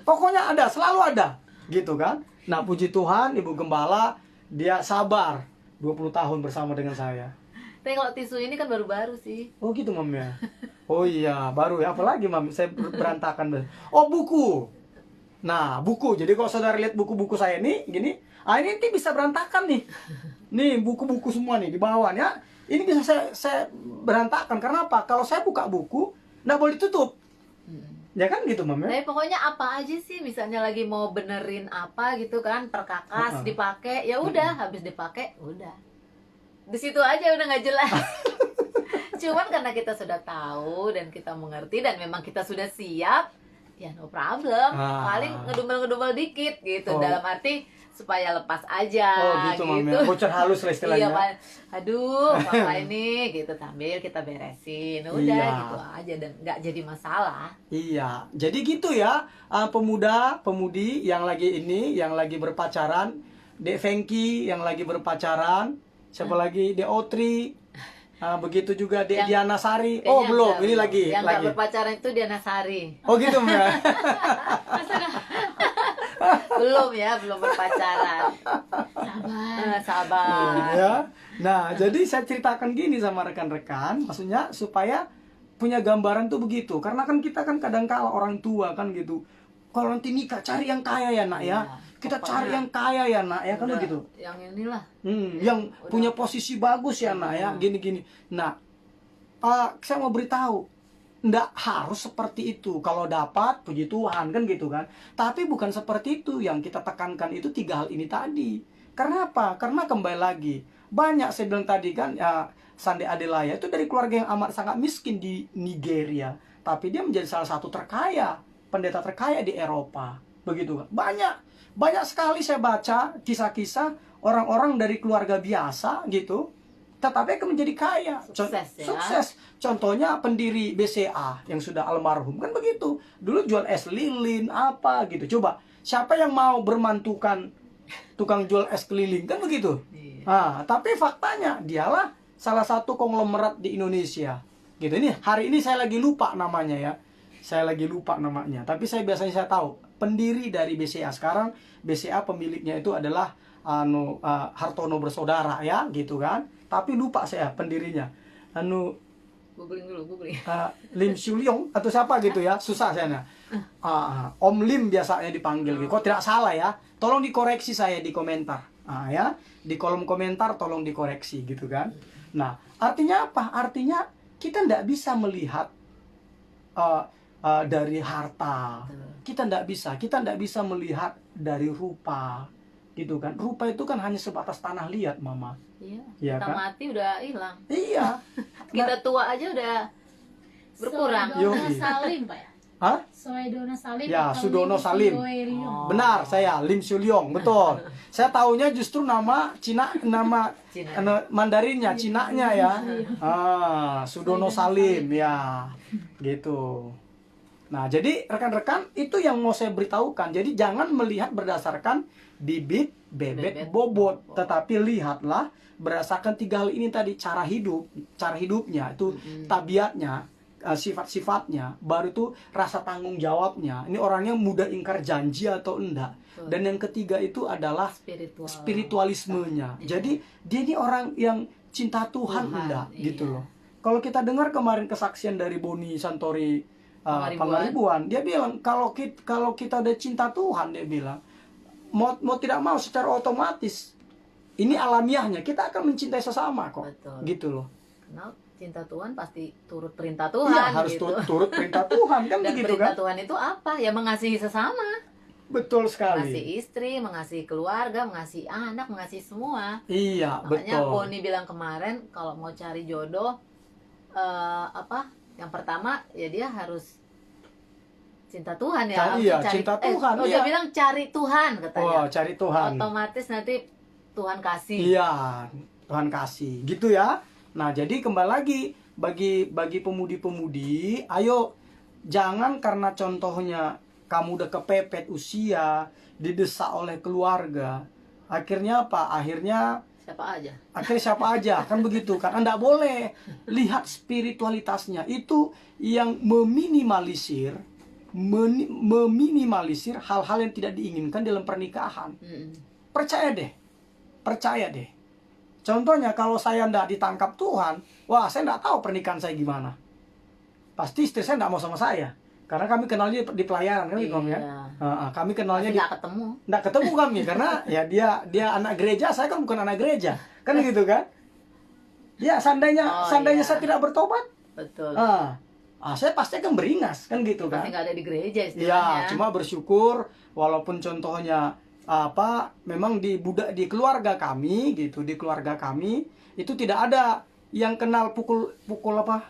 Speaker 1: Pokoknya ada, selalu ada, gitu kan. Nah, puji Tuhan, ibu gembala Dia sabar 20 tahun bersama dengan saya.
Speaker 2: Tapi kalau tisu ini kan baru-baru sih.
Speaker 1: Oh gitu Mam ya. Oh iya, baru ya. Apalagi Mam, saya berantakan. Oh buku. Nah, buku. Jadi kalau saudara lihat buku-buku saya nih, gini, ini nanti bisa berantakan nih. Nih buku-buku semua nih di bawah ya. Ini bisa saya berantakan. Karena apa? Kalau saya buka buku, nggak boleh tutup. Ya kan gitu Mam ya.
Speaker 2: Tapi pokoknya apa aja sih, misalnya lagi mau benerin apa gitu kan, perkakas dipakai, ya udah, habis dipakai, udah. Di situ aja udah nggak jelas. Cuman karena kita sudah tahu dan kita mengerti dan memang kita sudah siap, ya no problem. Paling ngedumel-ngedumel dikit gitu, dalam arti supaya lepas aja.
Speaker 1: Oh gitu Mam ya. Bocor halus lah istilahnya.
Speaker 2: Iya, aduh, apa ini gitu, sambil kita beresin, udah gitu aja dan nggak jadi masalah.
Speaker 1: Iya, jadi gitu ya, pemuda-pemudi yang lagi berpacaran, Dek Fengki yang lagi berpacaran, siapa lagi, Dek Otri, begitu juga Dek Diana Sari. Oh belum, ini lagi.
Speaker 2: Yang nggak berpacaran itu Diana Sari.
Speaker 1: Oh gitu ya.
Speaker 2: belum berpacaran. Sabar.
Speaker 1: Ya. Nah, jadi saya ceritakan gini sama rekan-rekan, maksudnya supaya punya gambaran tuh begitu. Karena kan kita kan kadang kala orang tua kan gitu. Kalau nanti nikah cari yang kaya ya nak ya. Kita cari yang kaya ya nak ya kan begitu.
Speaker 2: Yang inilah.
Speaker 1: Yang punya posisi bagus ya nak ya, gini-gini. Nah, saya mau beritahu, nggak harus seperti itu. Kalau dapat, puji Tuhan kan gitu kan. Tapi bukan seperti itu. Yang kita tekankan itu 3 hal ini tadi. Karena apa? Karena kembali lagi, banyak saya bilang tadi kan, Sande Adelaya itu dari keluarga yang amat sangat miskin di Nigeria. Tapi dia menjadi salah satu pendeta terkaya di Eropa. Begitu kan. Banyak sekali saya baca kisah-kisah orang-orang dari keluarga biasa gitu, tetapi akan menjadi kaya. Sukses. Contohnya pendiri BCA yang sudah almarhum kan begitu. Dulu jual es lilin apa gitu. Coba siapa yang mau bermantukan tukang jual es keliling kan begitu. Tapi faktanya dialah salah satu konglomerat di Indonesia. Gitu. Ini hari ini saya lagi lupa namanya ya. Tapi saya biasanya tahu pendiri dari BCA. Sekarang BCA pemiliknya itu adalah Hartono Bersaudara ya, gitu kan. Tapi lupa saya pendirinya.
Speaker 2: Googling.
Speaker 1: Lim Siuliong atau siapa gitu ya, susah saya. Om Lim biasanya dipanggil gitu. Kok tidak salah ya? Tolong dikoreksi saya di komentar. Ya, di kolom komentar tolong dikoreksi gitu kan. Nah, artinya apa? Artinya kita tidak bisa melihat dari harta. Kita tidak bisa melihat dari rupa. Gitu kan. Rupa itu kan hanya sebatas tanah liat, Mama.
Speaker 2: Iya. Kita kan? Mati udah hilang.
Speaker 1: Iya.
Speaker 2: Kita tua aja udah berkurang.
Speaker 3: Sudono Salim, Pak ya?
Speaker 1: Hah?
Speaker 3: Sudono Salim.
Speaker 1: Ya, Sudono Salim. Benar, saya Lim Siuliong, betul. Saya taunya justru nama Cina. Mandarinnya, Cinanya ya. Sudono Salim ya. Gitu. Nah, jadi rekan-rekan itu yang mau saya beritahukan. Jadi jangan melihat berdasarkan bibit, bebet, bobot, tetapi lihatlah berdasarkan 3 hal ini tadi, cara hidupnya itu, tabiatnya, sifat-sifatnya, baru itu rasa tanggung jawabnya. Ini orangnya mudah ingkar janji atau enggak. Dan yang ketiga itu adalah spiritualismenya. Jadi dia ini orang yang cinta Tuhan enggak gitu loh. Kalau kita dengar kemarin kesaksian dari Boni Santori Pangaribuan, dia bilang kalau kita udah cinta Tuhan, dia bilang mau tidak mau secara otomatis ini alamiahnya kita akan mencintai sesama kok.
Speaker 2: Betul.
Speaker 1: Gitu loh.
Speaker 2: Karena cinta Tuhan pasti turut perintah Tuhan.
Speaker 1: Iya, harus gitu. turut perintah Tuhan kan.
Speaker 2: Dan
Speaker 1: begitu
Speaker 2: perintah
Speaker 1: kan.
Speaker 2: Tuhan itu apa? Ya mengasihi sesama.
Speaker 1: Betul sekali.
Speaker 2: Mengasihi istri, mengasihi keluarga, mengasihi anak, mengasihi semua.
Speaker 1: Iya,
Speaker 2: makanya
Speaker 1: betul.
Speaker 2: Boni bilang kemarin kalau mau cari jodoh yang pertama ya dia harus cinta Tuhan ya.
Speaker 1: Cinta Tuhan.
Speaker 2: Dia bilang cari Tuhan katanya.
Speaker 1: Cari Tuhan.
Speaker 2: Otomatis nanti Tuhan kasih.
Speaker 1: Iya, Tuhan kasih. Gitu ya. Nah, jadi kembali lagi bagi pemudi-pemudi, ayo jangan karena contohnya kamu udah kepepet usia, didesak oleh keluarga. Akhirnya apa? Akhirnya siapa aja kan begitu kan. Anda boleh lihat spiritualitasnya itu yang meminimalisir hal-hal yang tidak diinginkan dalam pernikahan. Percaya deh, percaya deh. Contohnya kalau saya ndak ditangkap Tuhan, wah saya ndak tahu pernikahan saya gimana. Pasti istri saya ndak mau sama saya. Karena kami kenalnya di pelayaran kan gitu ya. Kami kenalnya
Speaker 2: Pasti nggak ketemu.
Speaker 1: nggak ketemu kami karena ya dia anak gereja, saya kan bukan anak gereja. Kan gitu kan? Ya seandainya
Speaker 2: iya.
Speaker 1: saya tidak bertobat,
Speaker 2: Betul.
Speaker 1: saya pasti akan beringas kan gitu
Speaker 2: Pasti
Speaker 1: kan.
Speaker 2: nggak ada di gereja
Speaker 1: Ya,
Speaker 2: istilahnya.
Speaker 1: cuma bersyukur walaupun contohnya memang di keluarga kami gitu, di keluarga kami itu tidak ada yang kenal pukul apa?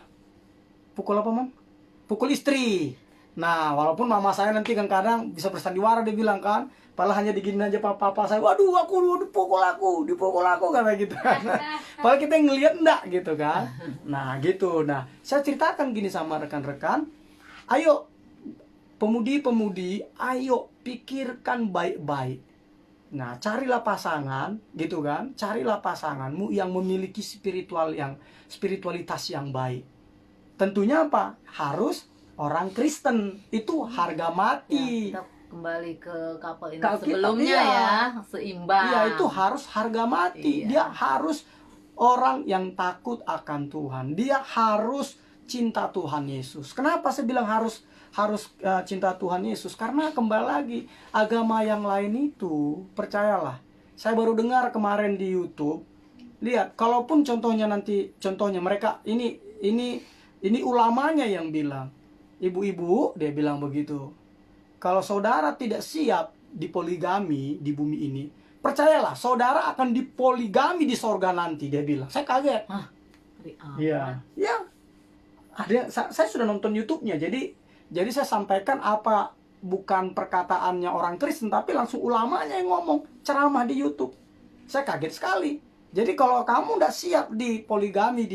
Speaker 1: Pukul apa, Mam? Pukul istri. Nah, walaupun mama saya nanti kan kadang bisa bersandiwara dia bilang kan, padahal hanya digini aja papa saya, waduh dipukul aku kayak gitu kan. Padahal kita yang ngelihat enggak gitu kan. Nah, gitu. Nah, saya ceritakan gini sama rekan-rekan, ayo pemudi-pemudi, ayo pikirkan baik-baik. Nah, carilah pasangan, gitu kan? Carilah pasanganmu yang memiliki spiritualitas yang baik. Tentunya apa? Harus orang Kristen. Itu harga mati.
Speaker 2: Ya, kita kembali ke kapal ini
Speaker 1: Kalau kita-
Speaker 2: sebelumnya
Speaker 1: iya.
Speaker 2: ya, seimbang.
Speaker 1: Iya, itu harus harga mati.
Speaker 2: Iya.
Speaker 1: Dia harus orang yang takut akan Tuhan. Dia harus cinta Tuhan Yesus. Kenapa saya bilang harus cinta Tuhan Yesus? Karena kembali lagi, agama yang lain itu, percayalah. Saya baru dengar kemarin di YouTube. Lihat, kalaupun contohnya mereka ini ulamanya yang bilang, ibu-ibu dia bilang begitu. Kalau saudara tidak siap dipoligami di bumi ini, percayalah saudara akan dipoligami di sorga nanti, dia bilang. Saya kaget. Iya. Ya. Saya sudah nonton YouTube-nya. Jadi saya sampaikan apa bukan perkataannya orang Kristen, tapi langsung ulamanya yang ngomong ceramah di YouTube. Saya kaget sekali. Jadi kalau kamu tidak siap dipoligami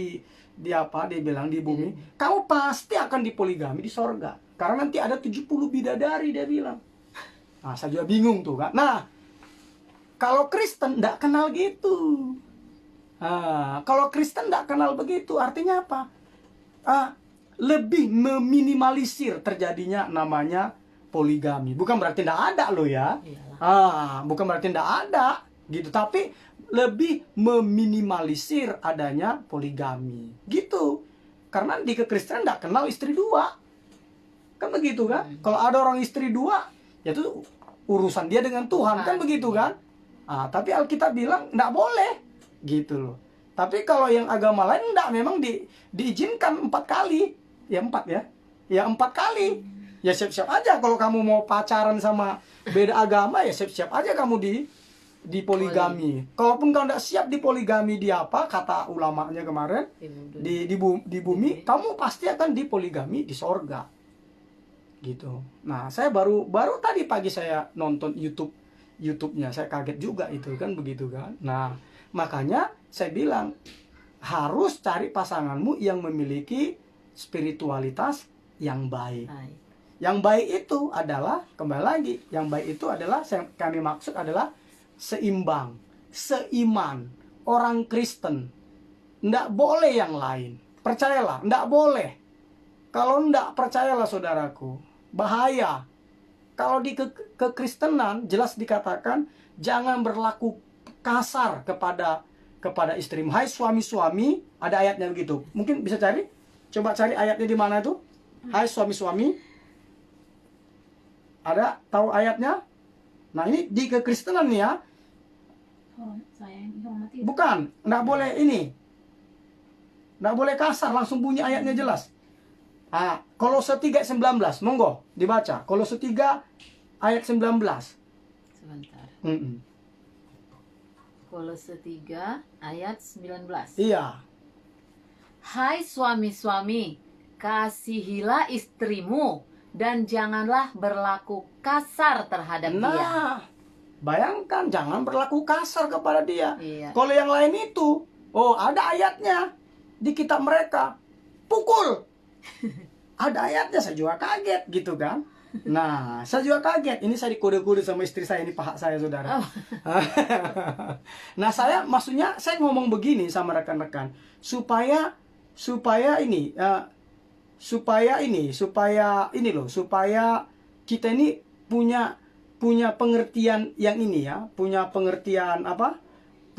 Speaker 1: dia bilang di bumi, kamu pasti akan dipoligami di sorga. Karena nanti ada 70 bidadari, dia bilang. Nah, saya juga bingung tuh kan. Nah, kalau Kristen tidak kenal gitu. Nah, kalau Kristen tidak kenal begitu, artinya apa? Lebih meminimalisir terjadinya namanya poligami. Bukan berarti tidak ada loh ya. Bukan berarti tidak ada gitu, tapi lebih meminimalisir adanya poligami gitu. Karena di kekristenan tidak kenal istri dua, kan begitu kan? Kalau ada orang istri dua, ya itu urusan dia dengan Tuhan, kan begitu kan? Tapi Alkitab bilang tidak boleh gitu loh. Tapi kalau yang agama lain tidak, memang diizinkan 4 kali, ya 4 ya, ya 4 kali. Ya siap-siap aja kalau kamu mau pacaran sama beda agama, ya siap-siap aja kamu di poligami. Kalaupun kau tidak siap di poligami, di apa kata ulamanya kemarin di bumi, kamu pasti akan dipoligami di sorga gitu. Nah, saya baru tadi pagi saya nonton YouTube-nya, saya kaget juga itu kan begitu kan. Nah, makanya saya bilang harus cari pasanganmu yang memiliki spiritualitas yang baik. Yang baik itu adalah, kembali lagi, yang baik itu adalah, kami maksud adalah seimbang, seiman, orang Kristen. Nggak boleh yang lain. Percayalah, nggak boleh. Kalau nggak percayalah saudaraku, bahaya. Kalau di kekristenan jelas dikatakan jangan berlaku kasar kepada istrimu. Hai suami-suami, ada ayatnya begitu. Mungkin bisa cari? Coba cari ayatnya di mana itu? Hai suami-suami. Ada tahu ayatnya? Nah, ini di kekristenan nih ya. Bukan, nggak boleh ini. Nggak boleh kasar, langsung bunyi ayatnya jelas. Kolose 3:19, monggo dibaca. Kolose 3 ayat 19.
Speaker 2: Sebentar.
Speaker 1: Mm-mm.
Speaker 2: Kolose 3 ayat 19.
Speaker 1: Iya.
Speaker 2: Hai suami-suami, kasihilah istrimu dan janganlah berlaku kasar terhadap dia.
Speaker 1: Nah, bayangkan jangan berlaku kasar kepada dia.
Speaker 2: Iya.
Speaker 1: Kalau yang lain itu, ada ayatnya di kitab mereka, pukul. Ada ayatnya, saya juga kaget gitu kan. Nah, saya juga kaget. Ini saya dikode-kode sama istri saya, ini paha saya saudara. Nah, maksudnya saya ngomong begini sama rekan-rekan supaya kita ini punya pengertian yang ini ya, punya pengertian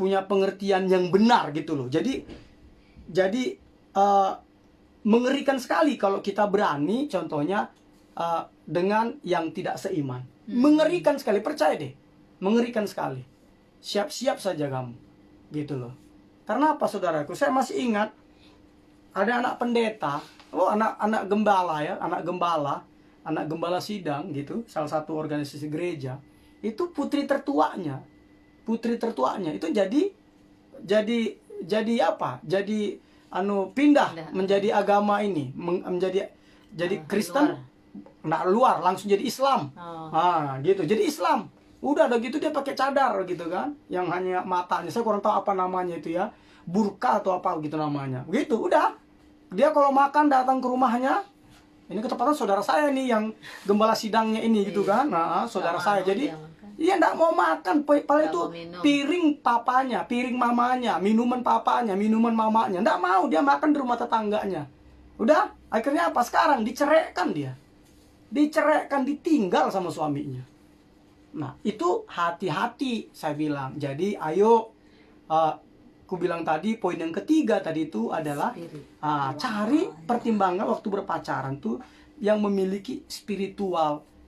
Speaker 1: punya pengertian yang benar gitu loh. Jadi mengerikan sekali kalau kita berani contohnya dengan yang tidak seiman. Mengerikan sekali, percaya deh. Mengerikan sekali. Siap-siap saja kamu. Gitu loh. Karena apa saudaraku? Saya masih ingat ada anak pendeta, anak gembala ya, anak gembala sidang gitu, salah satu organisasi gereja. Itu putri tertuanya itu jadi apa? Jadi pindah menjadi agama ini, jadi Kristen, luar langsung jadi Islam. Gitu. Jadi Islam. Udah gitu dia pakai cadar gitu kan, yang hanya matanya. Saya kurang tahu apa namanya itu ya. Burka atau apa gitu namanya. Gitu, udah. Dia kalau makan datang ke rumahnya. Ini ketepatan saudara saya nih yang gembala sidangnya ini gitu kan. Nah, saudara saya. Jadi iya enggak mau makan, paling itu piring papanya, piring mamanya, minuman papanya, minuman mamanya. Enggak mau, dia makan di rumah tetangganya. Udah, akhirnya apa? Sekarang diceraikan dia. Diceraikan, ditinggal sama suaminya. Nah, itu hati-hati saya bilang. Jadi ayo, aku bilang tadi poin yang ketiga tadi itu adalah cari pertimbangan waktu berpacaran tuh yang memiliki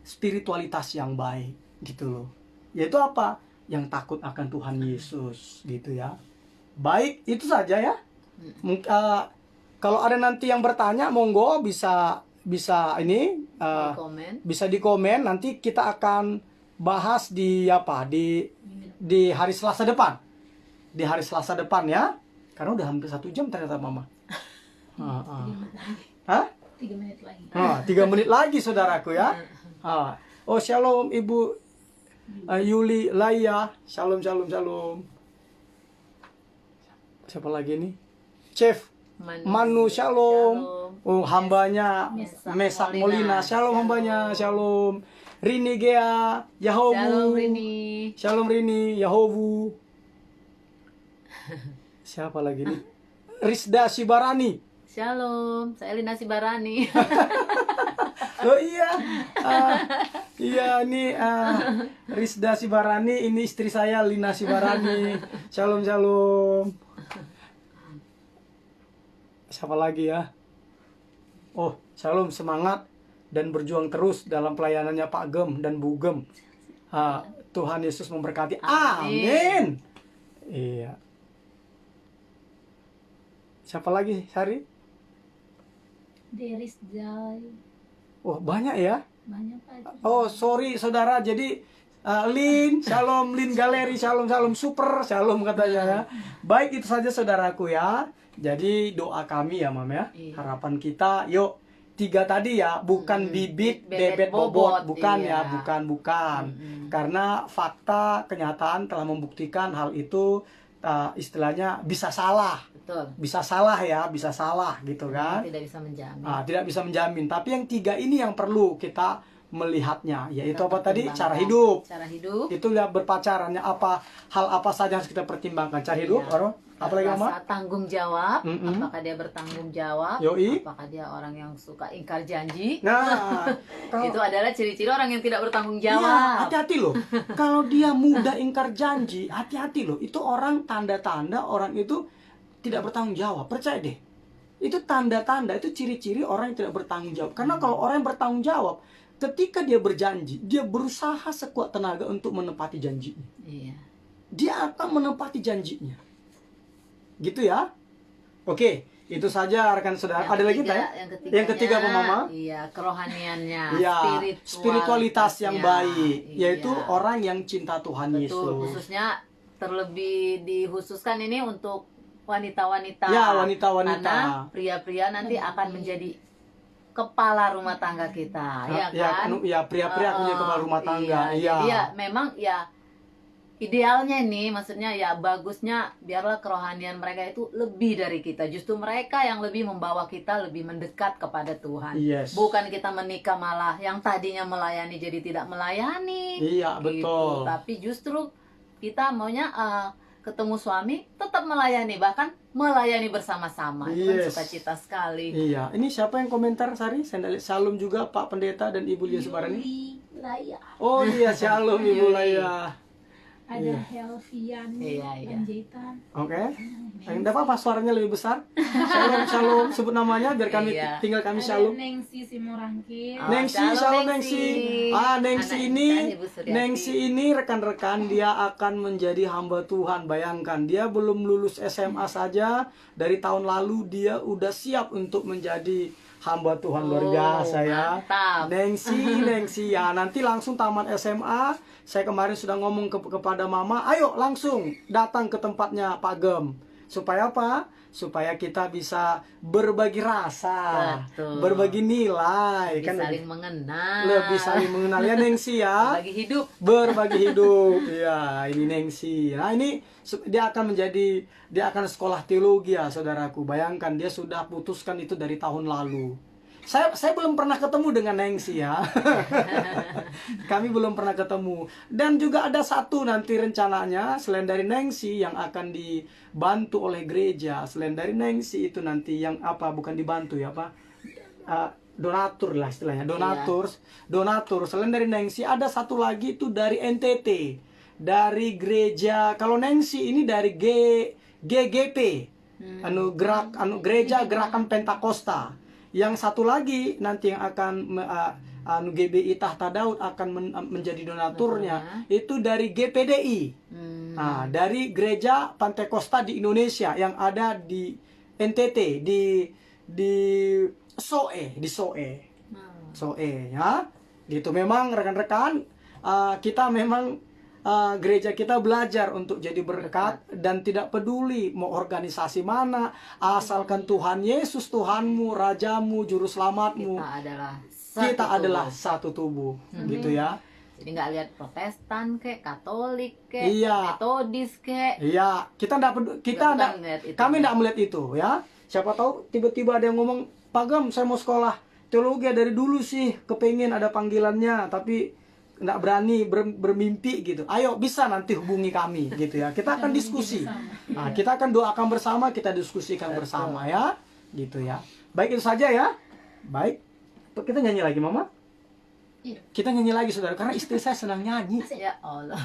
Speaker 1: spiritualitas yang baik gitu loh. Yaitu apa? Yang takut akan Tuhan Yesus gitu ya. Baik, itu saja ya. Kalau ada nanti yang bertanya, monggo bisa ini bisa di komen. Nanti kita akan bahas di hari Selasa depan. Di hari Selasa depan ya. Karena udah hampir 1 jam ternyata Mama.
Speaker 3: 3 menit lagi.
Speaker 1: 3 menit lagi saudaraku ya. Oh, shalom Ibu Yuli Laya. Shalom. Siapa lagi nih? Chef Manu, shalom. Oh, hambanya Mesak Molina. Shalom hambanya. Shalom. Rini Gea, Yahobu. Shalom Rini, Yahobu. Siapa lagi nih? Rizda Sibarani.
Speaker 2: Shalom, saya Lina Sibarani.
Speaker 1: Oh iya. Iya nih Rizda Sibarani, ini istri saya Lina Sibarani. Shalom. Siapa lagi ya? Oh, shalom, semangat dan berjuang terus dalam pelayanannya Pak Gem dan Bu Gem. Tuhan Yesus memberkati. Amin. Iya. Siapa lagi, Sari?
Speaker 3: Deris Jai.
Speaker 1: Oh, banyak ya?
Speaker 3: Banyak Pak.
Speaker 1: Oh, sorry saudara. Jadi Lin, shalom Lin Galeri, shalom super, shalom katanya ya. Baik, itu saja saudaraku ya. Jadi doa kami ya Mam ya. Harapan kita, yuk 3 tadi ya, bukan bibit, bebet, bobot, bukan ya, bukan. Karena fakta, kenyataan telah membuktikan hal itu istilahnya bisa salah.
Speaker 2: Betul.
Speaker 1: Bisa salah ya, bisa salah gitu kan.
Speaker 2: Tidak bisa menjamin.
Speaker 1: Tidak bisa menjamin, tapi yang 3 ini yang perlu kita melihatnya, yaitu apa tadi? Cara hidup. Itu lihat berpacarannya hal apa saja harus kita pertimbangkan. Cara hidup, apalagi Mama?
Speaker 2: Tanggung jawab, apakah dia bertanggung jawab?
Speaker 1: Yoi.
Speaker 2: Apakah dia orang yang suka ingkar janji?
Speaker 1: Nah,
Speaker 2: itu adalah ciri-ciri orang yang tidak bertanggung
Speaker 1: ya,
Speaker 2: jawab.
Speaker 1: hati-hati loh. Kalau dia mudah ingkar janji, hati-hati loh. Itu orang tanda-tanda orang itu tidak bertanggung jawab. Percaya deh. Itu tanda-tanda, itu ciri-ciri orang yang tidak bertanggung jawab. Karena kalau orang yang bertanggung jawab, ketika dia berjanji, dia berusaha sekuat tenaga untuk menepati janjinya.
Speaker 2: Iya.
Speaker 1: Dia akan menepati janjinya. Gitu ya. Oke, itu saja rekan saudara. Ada lagi ya? Yang ketiga apa Mama?
Speaker 2: Iya, kerohaniannya,
Speaker 1: iya, spiritualitas yang baik, yaitu orang yang cinta Tuhan Yesus.
Speaker 2: Khususnya terlebih dikhususkan ini untuk wanita-wanita.
Speaker 1: Ya, wanita-wanita.
Speaker 2: Karena pria-pria nanti akan menjadi kepala rumah tangga kita, ya kan?
Speaker 1: Ya, pria-pria punya kepala rumah tangga. Iya.
Speaker 2: Jadi ya memang ya idealnya nih, maksudnya ya bagusnya biarlah kerohanian mereka itu lebih dari kita. Justru mereka yang lebih membawa kita lebih mendekat kepada Tuhan.
Speaker 1: Yes.
Speaker 2: Bukan kita menikah malah yang tadinya melayani jadi tidak melayani.
Speaker 1: Iya, betul.
Speaker 2: Tapi justru kita maunya ketemu suami tetap melayani, bahkan melayani bersama-sama. Itu kan sukacita sekali.
Speaker 1: Iya. Ini siapa yang komentar, Sari? Shalom juga Pak Pendeta dan Ibu Lia Subarani.
Speaker 3: Laya.
Speaker 1: Oh iya, shalom Ibu Laya.
Speaker 3: Ada
Speaker 1: Iya.
Speaker 3: Helvian
Speaker 2: Iya.
Speaker 3: Panjaitan.
Speaker 1: Oke. Enggak apa-apa, suaranya lebih besar. Shalom, shalom, sebut namanya biar kami
Speaker 2: Iya.
Speaker 1: tinggal kami
Speaker 3: Ada
Speaker 1: shalom.
Speaker 3: Nengsi Simorangkir.
Speaker 2: Oh,
Speaker 1: Nengsi,
Speaker 2: shalom,
Speaker 1: shalom
Speaker 2: Nengsi.
Speaker 1: Nengsi. Nengsi
Speaker 2: Anak
Speaker 1: ini,
Speaker 2: insan Ibu Suryati.
Speaker 1: Nengsi ini rekan-rekan dia akan menjadi hamba Tuhan. Bayangkan, dia belum lulus SMA saja, dari tahun lalu dia udah siap untuk menjadi hamba Tuhan. Luar biasa ya.
Speaker 2: Mantap.
Speaker 1: Nengsi ya, nanti langsung tamat SMA. Saya kemarin sudah ngomong kepada mama, ayo langsung datang ke tempatnya Pak Gem. Supaya apa? Supaya kita bisa berbagi rasa,
Speaker 2: Betul.
Speaker 1: berbagi nilai,
Speaker 2: Lebih
Speaker 1: kan
Speaker 2: saling mengenal.
Speaker 1: lebih saling mengenal ya Nengsi ya.
Speaker 2: Bagi hidup.
Speaker 1: Berbagi hidup. Ya, ini Nengsi. Nah, ini dia akan sekolah teologi ya, saudaraku. Bayangkan dia sudah putuskan itu dari tahun lalu. Saya belum pernah ketemu dengan Nengsi ya. Kami belum pernah ketemu. Dan juga ada satu nanti rencananya selain dari Nengsi yang akan dibantu oleh gereja. Selain dari Nengsi itu nanti yang apa, bukan dibantu ya, apa? Donatur lah istilahnya, donatur. Selain dari Nengsi ada satu lagi itu dari NTT, dari gereja. Kalau Nengsi ini dari GGP, gereja Gerakan Pentakosta. Yang satu lagi nanti yang akan GBI Tahta Daud akan menjadi donaturnya itu dari GPDI. Nah, dari gereja Pantekosta di Indonesia yang ada di NTT, di Soe ya. Gitu. Memang rekan-rekan, kita memang gereja kita belajar untuk jadi berkat dan tidak peduli mau organisasi mana, asalkan Tuhan Yesus Tuhanmu, Rajamu, Juru Selamatmu. Kita adalah satu tubuh, gitu ya.
Speaker 2: Jadi nggak lihat Protestan kek, Katolik kek,
Speaker 1: Iya.
Speaker 2: Metodis kek.
Speaker 1: Iya, kami tidak melihat itu ya. Siapa tahu tiba-tiba ada yang ngomong, Pak Gem, saya mau sekolah teologi dari dulu sih, kepengen ada panggilannya, tapi nggak berani bermimpi gitu. Ayo, bisa nanti hubungi kami gitu ya. Kita akan diskusi. Nah, kita akan doakan bersama, kita diskusikan bersama ya, gitu ya. Baik, itu saja ya. Baik, kita nyanyi lagi, Mama.
Speaker 3: Iya.
Speaker 1: Kita nyanyi lagi, saudara, karena istri saya senang nyanyi.
Speaker 2: Ya Allah.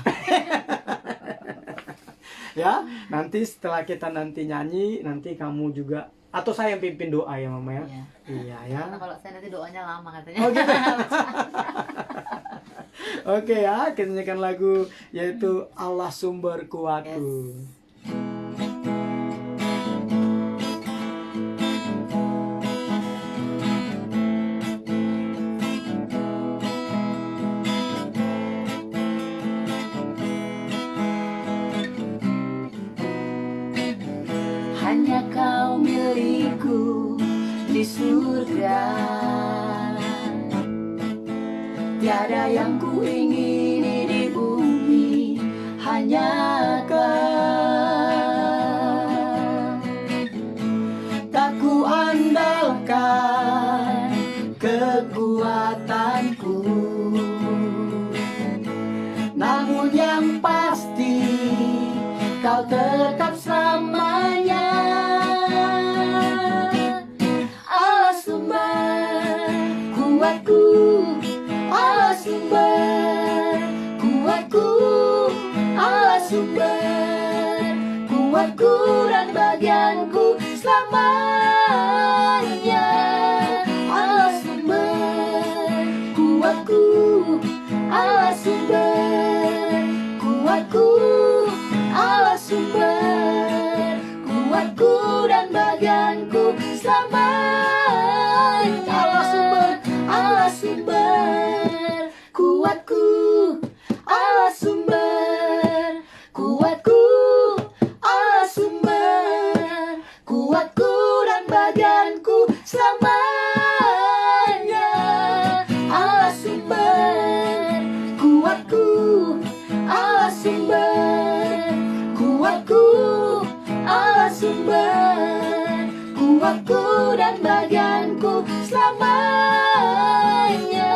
Speaker 1: Ya, nanti setelah kita nanti nyanyi, nanti kamu juga, atau saya yang pimpin doa ya, Mama ya.
Speaker 2: Iya.
Speaker 1: Iya ya.
Speaker 2: Karena kalau saya nanti doanya lama katanya.
Speaker 1: Oh gitu. Oke ya, kita nyanyikan lagu yaitu Allah Sumber Kuatku.
Speaker 2: Hanya kau milikku di surga. Tiada yang ku ingini di bumi, hanya Kau.
Speaker 1: Tak ku andalkan kekuatanku, namun yang pasti Kau tetap selamanya. Allah sumber kuatku, Allah sumber kuatku, Allah sumber kuatku dan bagianku selamanya. Allah sumber kuatku, Allah sumber kuatku, Allah sumber kuatku dan bagianku selamanya. Allah sumber kuatku, Allah sumber kuatku, Allah sumber kuatku dan bagianku selamanya. Allah sumber kuatku, Allah sumber kuatku, Allah sumber kuatku dan bagianku selamanya,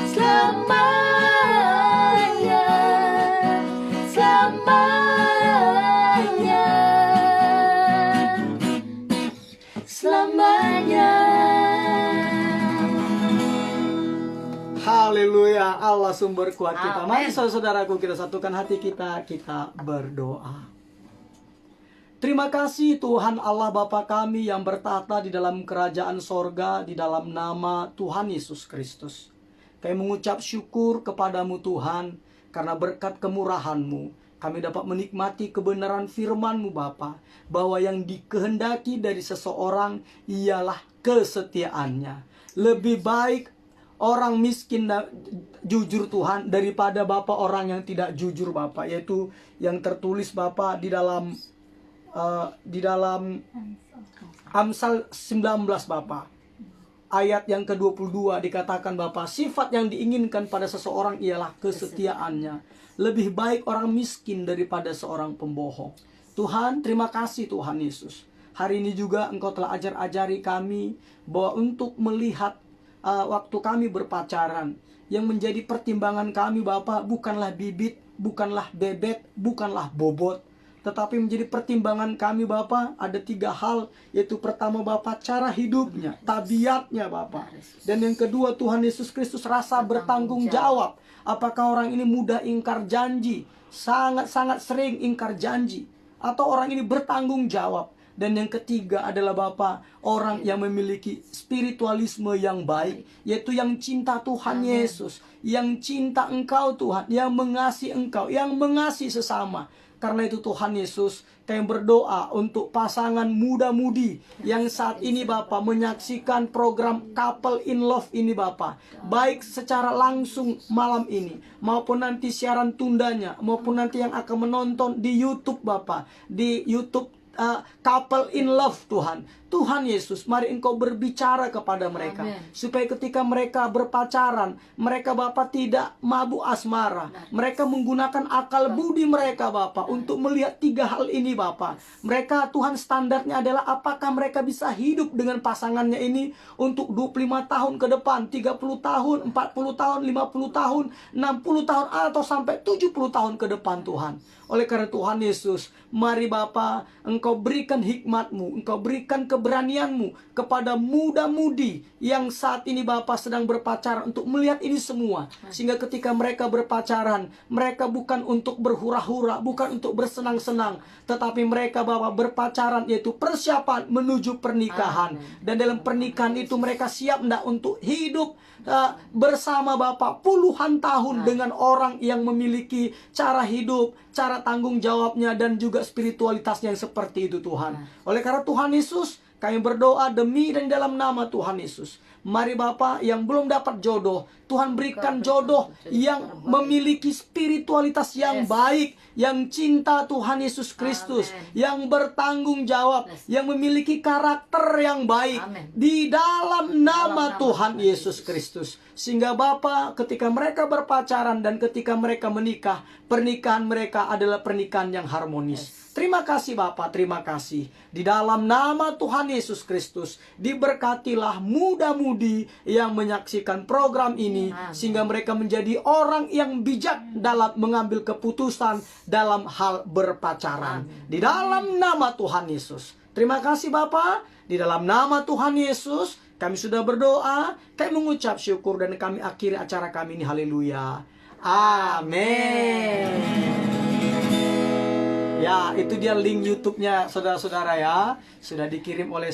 Speaker 1: selamanya, selamanya, selamanya. Haleluya. Ya Allah sumber kuat kita. Mari
Speaker 2: Amin.
Speaker 1: saudaraku kita satukan hati kita berdoa. Terima kasih Tuhan Allah Bapa kami yang bertata di dalam kerajaan sorga di dalam nama Tuhan Yesus Kristus. Kami mengucap syukur kepadamu Tuhan karena berkat kemurahan-Mu kami dapat menikmati kebenaran firman-Mu Bapa, bahwa yang dikehendaki dari seseorang ialah kesetiaannya. Lebih baik orang miskin jujur Tuhan daripada Bapa orang yang tidak jujur Bapa, yaitu yang tertulis Bapa di dalam Amsal 19 Bapa. Ayat yang ke-22 dikatakan Bapa, sifat yang diinginkan pada seseorang ialah kesetiaannya. Lebih baik orang miskin daripada seorang pembohong. Tuhan, terima kasih Tuhan Yesus. Hari ini juga Engkau telah ajari kami bahwa untuk melihat waktu kami berpacaran, yang menjadi pertimbangan kami Bapa bukanlah bibit, bukanlah bebet, bukanlah bobot, tetapi menjadi pertimbangan kami Bapa ada 3 hal, yaitu pertama Bapa cara hidupnya, tabiatnya Bapa, dan yang kedua Tuhan Yesus Kristus rasa bertanggung jawab. Apakah orang ini mudah ingkar janji, sangat-sangat sering ingkar janji, atau orang ini bertanggung jawab. Dan yang ketiga adalah Bapa, orang yang memiliki spiritualisme yang baik, yaitu yang cinta Tuhan Yesus, yang cinta Engkau Tuhan, yang mengasihi Engkau, yang mengasihi sesama. Karena itu Tuhan Yesus, kami berdoa untuk pasangan muda-mudi yang saat ini Bapa menyaksikan program Couple in Love ini Bapa, baik secara langsung malam ini maupun nanti siaran tundanya, maupun nanti yang akan menonton di YouTube Bapa, di YouTube Couple in Love Tuhan. Tuhan Yesus, mari Engkau berbicara kepada mereka.
Speaker 2: Amen.
Speaker 1: Supaya ketika mereka berpacaran, mereka Bapa tidak mabuk asmara. Mereka menggunakan akal budi mereka Bapa untuk melihat 3 hal ini Bapa. Mereka Tuhan standarnya adalah apakah mereka bisa hidup dengan pasangannya ini untuk 25 tahun ke depan, 30 tahun, 40 tahun, 50 tahun, 60 tahun, atau sampai 70 tahun ke depan Tuhan. Oleh karena Tuhan Yesus, mari Bapa, Engkau berikan hikmat-Mu, Engkau berikan keberanian-Mu kepada muda-mudi yang saat ini Bapa sedang berpacaran untuk melihat ini semua. Sehingga ketika mereka berpacaran, mereka bukan untuk berhura-hura, bukan untuk bersenang-senang, tetapi mereka Bapa berpacaran yaitu persiapan menuju pernikahan. Dan dalam pernikahan itu mereka siap enggak untuk hidup bersama Bapa puluhan tahun dengan orang yang memiliki cara hidup, cara tanggung jawabnya, dan juga spiritualitasnya yang seperti itu Tuhan. Oleh karena Tuhan Yesus, kami berdoa demi dan dalam nama Tuhan Yesus. Mari Bapa yang belum dapat jodoh, Tuhan berikan jodoh yang memiliki spiritualitas yang baik, yang cinta Tuhan Yesus Kristus, yang bertanggung jawab, yang memiliki karakter yang baik. Di dalam nama Tuhan Yesus Kristus. Sehingga Bapa ketika mereka berpacaran dan ketika mereka menikah, pernikahan mereka adalah pernikahan yang harmonis. Terima kasih Bapa, terima kasih. Di dalam nama Tuhan Yesus Kristus, diberkatilah muda-mudi yang menyaksikan program ini, sehingga mereka menjadi orang yang bijak dalam mengambil keputusan dalam hal berpacaran. Di dalam nama Tuhan Yesus. Terima kasih Bapa, di dalam nama Tuhan Yesus, kami sudah berdoa, kami mengucap syukur, dan kami akhiri acara kami ini. Haleluya. Amin. Ya, itu dia link YouTube-nya saudara-saudara ya. Sudah dikirim oleh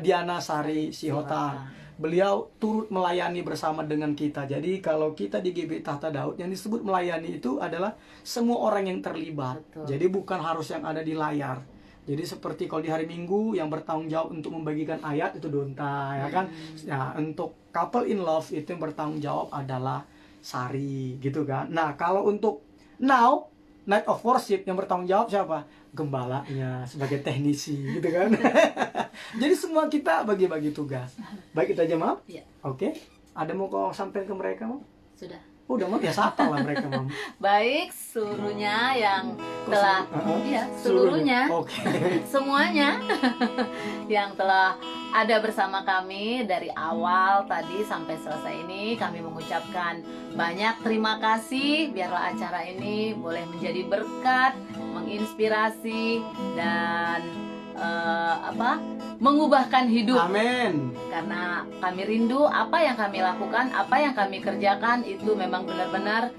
Speaker 1: Diana Sari Sihota. Beliau turut melayani bersama dengan kita. Jadi kalau kita di GB Tahta Daud, yang disebut melayani itu adalah semua orang yang terlibat. Jadi bukan harus yang ada di layar. Jadi seperti kalau di hari Minggu yang bertanggung jawab untuk membagikan ayat itu Donta, ya kan? Ya, untuk Couple in Love itu yang bertanggung jawab adalah Sari, gitu kan? Nah, kalau untuk Now Night of Worship yang bertanggung jawab siapa? Gembalanya sebagai teknisi, gitu kan? Jadi semua kita bagi-bagi tugas. Baik, itu aja, Mam?
Speaker 2: Iya.
Speaker 1: Oke. Ada mau kau sampaikan ke mereka, Mam?
Speaker 2: Sudah.
Speaker 1: Udah, Mam, biasa apa lah mereka, Mam?
Speaker 2: Baik, seluruhnya yang telah, iya, seluruhnya,
Speaker 1: Oke.
Speaker 2: semuanya yang telah ada bersama kami dari awal tadi sampai selesai ini, kami mengucapkan banyak terima kasih. Biarlah acara ini boleh menjadi berkat, menginspirasi, dan mengubahkan hidup.
Speaker 1: Amin.
Speaker 2: Karena kami rindu apa yang kami lakukan, apa yang kami kerjakan itu memang benar-benar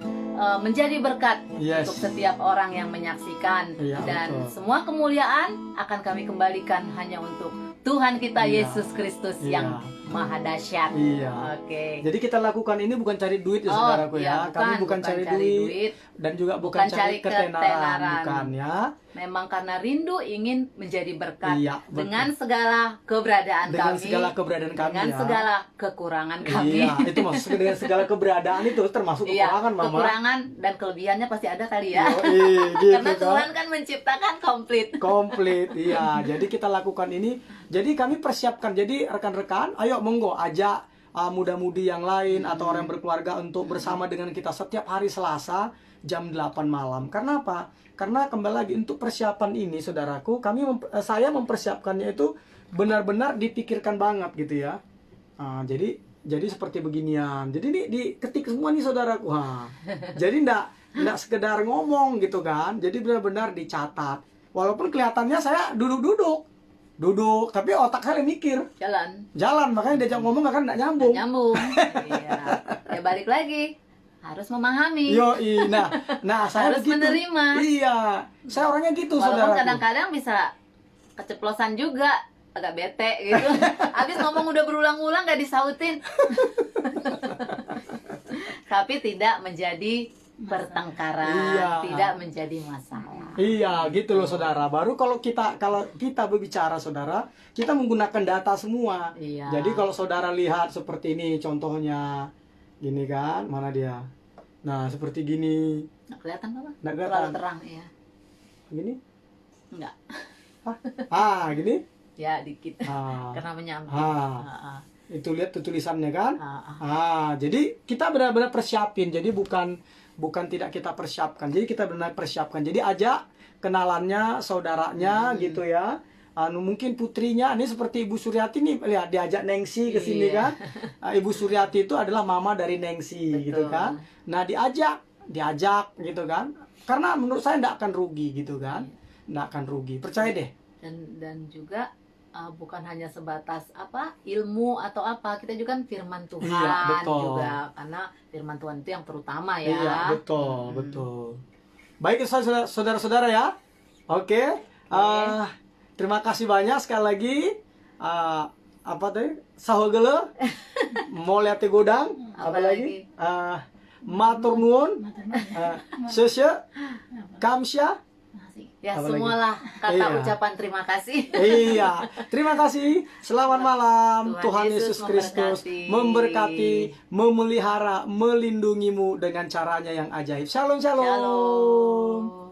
Speaker 2: menjadi berkat
Speaker 1: Yes.
Speaker 2: untuk setiap orang yang menyaksikan.
Speaker 1: Iya,
Speaker 2: Dan
Speaker 1: betul.
Speaker 2: semua kemuliaan akan kami kembalikan hanya untuk Tuhan kita
Speaker 1: Iya.
Speaker 2: Yesus Kristus
Speaker 1: Iya.
Speaker 2: yang maha dahsyat.
Speaker 1: Iya.
Speaker 2: Oke.
Speaker 1: Jadi kita lakukan ini bukan cari duit ya saudaraku
Speaker 2: iya,
Speaker 1: ya. Kami bukan cari duit dan juga bukan cari ketenaran, bukan ya.
Speaker 2: Memang karena rindu ingin menjadi berkat
Speaker 1: Iya, betul.
Speaker 2: dengan segala keberadaan
Speaker 1: Dengan
Speaker 2: kami,
Speaker 1: segala keberadaan kami
Speaker 2: dengan
Speaker 1: ya.
Speaker 2: segala kekurangan kami.
Speaker 1: Iya, itu maksudnya dengan segala keberadaan itu termasuk
Speaker 2: Iya,
Speaker 1: kekurangan Mama.
Speaker 2: kekurangan dan kelebihannya pasti ada kali ya.
Speaker 1: Yoi, gitu
Speaker 2: Karena
Speaker 1: kan.
Speaker 2: Tuhan kan menciptakan komplit.
Speaker 1: Komplit, iya. Jadi kita lakukan ini. Jadi kami persiapkan. Jadi rekan-rekan, ayo monggo ajak muda-mudi yang lain atau orang yang berkeluarga untuk bersama dengan kita setiap hari Selasa jam 8 malam. Karena apa? Karena kembali lagi untuk persiapan ini, saudaraku, saya mempersiapkannya itu benar-benar dipikirkan banget gitu ya. Jadi seperti beginian. Jadi ini diketik semua nih saudaraku. Jadi ndak sekedar ngomong gitu kan. Jadi benar-benar dicatat. Walaupun kelihatannya saya duduk, tapi otak saya mikir. Jalan, makanya diajak ngomong kan nggak nyambung.
Speaker 2: Iya. Ya balik lagi. Harus memahami.
Speaker 1: Yoi, nah saya
Speaker 2: Harus
Speaker 1: begitu.
Speaker 2: menerima.
Speaker 1: Iya, saya orangnya gitu
Speaker 2: Walaupun
Speaker 1: saudaraku.
Speaker 2: kadang-kadang bisa keceplosan juga, agak bete gitu. Habis ngomong udah berulang-ulang gak disautin. Tapi tidak menjadi pertengkaran,
Speaker 1: Iya.
Speaker 2: tidak menjadi masalah.
Speaker 1: Iya, gitu loh saudara. Baru kalau kita berbicara saudara, kita menggunakan data semua.
Speaker 2: Iya.
Speaker 1: Jadi kalau saudara lihat seperti ini contohnya, gini kan, mana dia? Nah, seperti gini.
Speaker 2: Nggak kelihatan apa?
Speaker 1: Nggak kelihatan.
Speaker 2: Terlalu terang ya.
Speaker 1: Gini?
Speaker 2: Enggak.
Speaker 1: Gini?
Speaker 2: Ya dikit.
Speaker 1: Ah.
Speaker 2: Karena menyambung.
Speaker 1: Ah. Itu lihat tuh tulisannya kan?
Speaker 2: Ah.
Speaker 1: Jadi kita benar-benar persiapin. Jadi bukan tidak kita persiapkan. Jadi kita benar persiapkan. Jadi ajak kenalannya, saudaranya gitu ya. Mungkin putrinya, ini seperti Ibu Suryati nih, lihat diajak Nengsi ke sini
Speaker 2: Iya.
Speaker 1: kan. Ibu Suryati itu adalah mama dari Nengsi.
Speaker 2: Betul.
Speaker 1: Gitu kan. Nah, diajak gitu kan. Karena menurut saya tidak akan rugi gitu kan. Tidak akan rugi. Percaya deh.
Speaker 2: Dan juga bukan hanya sebatas ilmu atau apa, kita juga kan firman Tuhan.
Speaker 1: Iya, betul.
Speaker 2: Juga karena firman Tuhan itu yang terutama ya.
Speaker 1: Iya, betul. Baik saudara-saudara ya. Oke. Terima kasih banyak sekali lagi. Saho gele. Mau lihat godang. Apa lagi? Matur nuwun. Sesya. Kamsya.
Speaker 2: Ya,
Speaker 1: Apa
Speaker 2: semualah kata
Speaker 1: Iya.
Speaker 2: ucapan terima kasih.
Speaker 1: Iya, terima kasih. Selamat malam.
Speaker 2: Tuhan
Speaker 1: Tuhan Yesus
Speaker 2: Yesus
Speaker 1: Kristus memberkati, memelihara, melindungimu dengan caranya yang ajaib. Shalom, shalom.
Speaker 2: Shalom.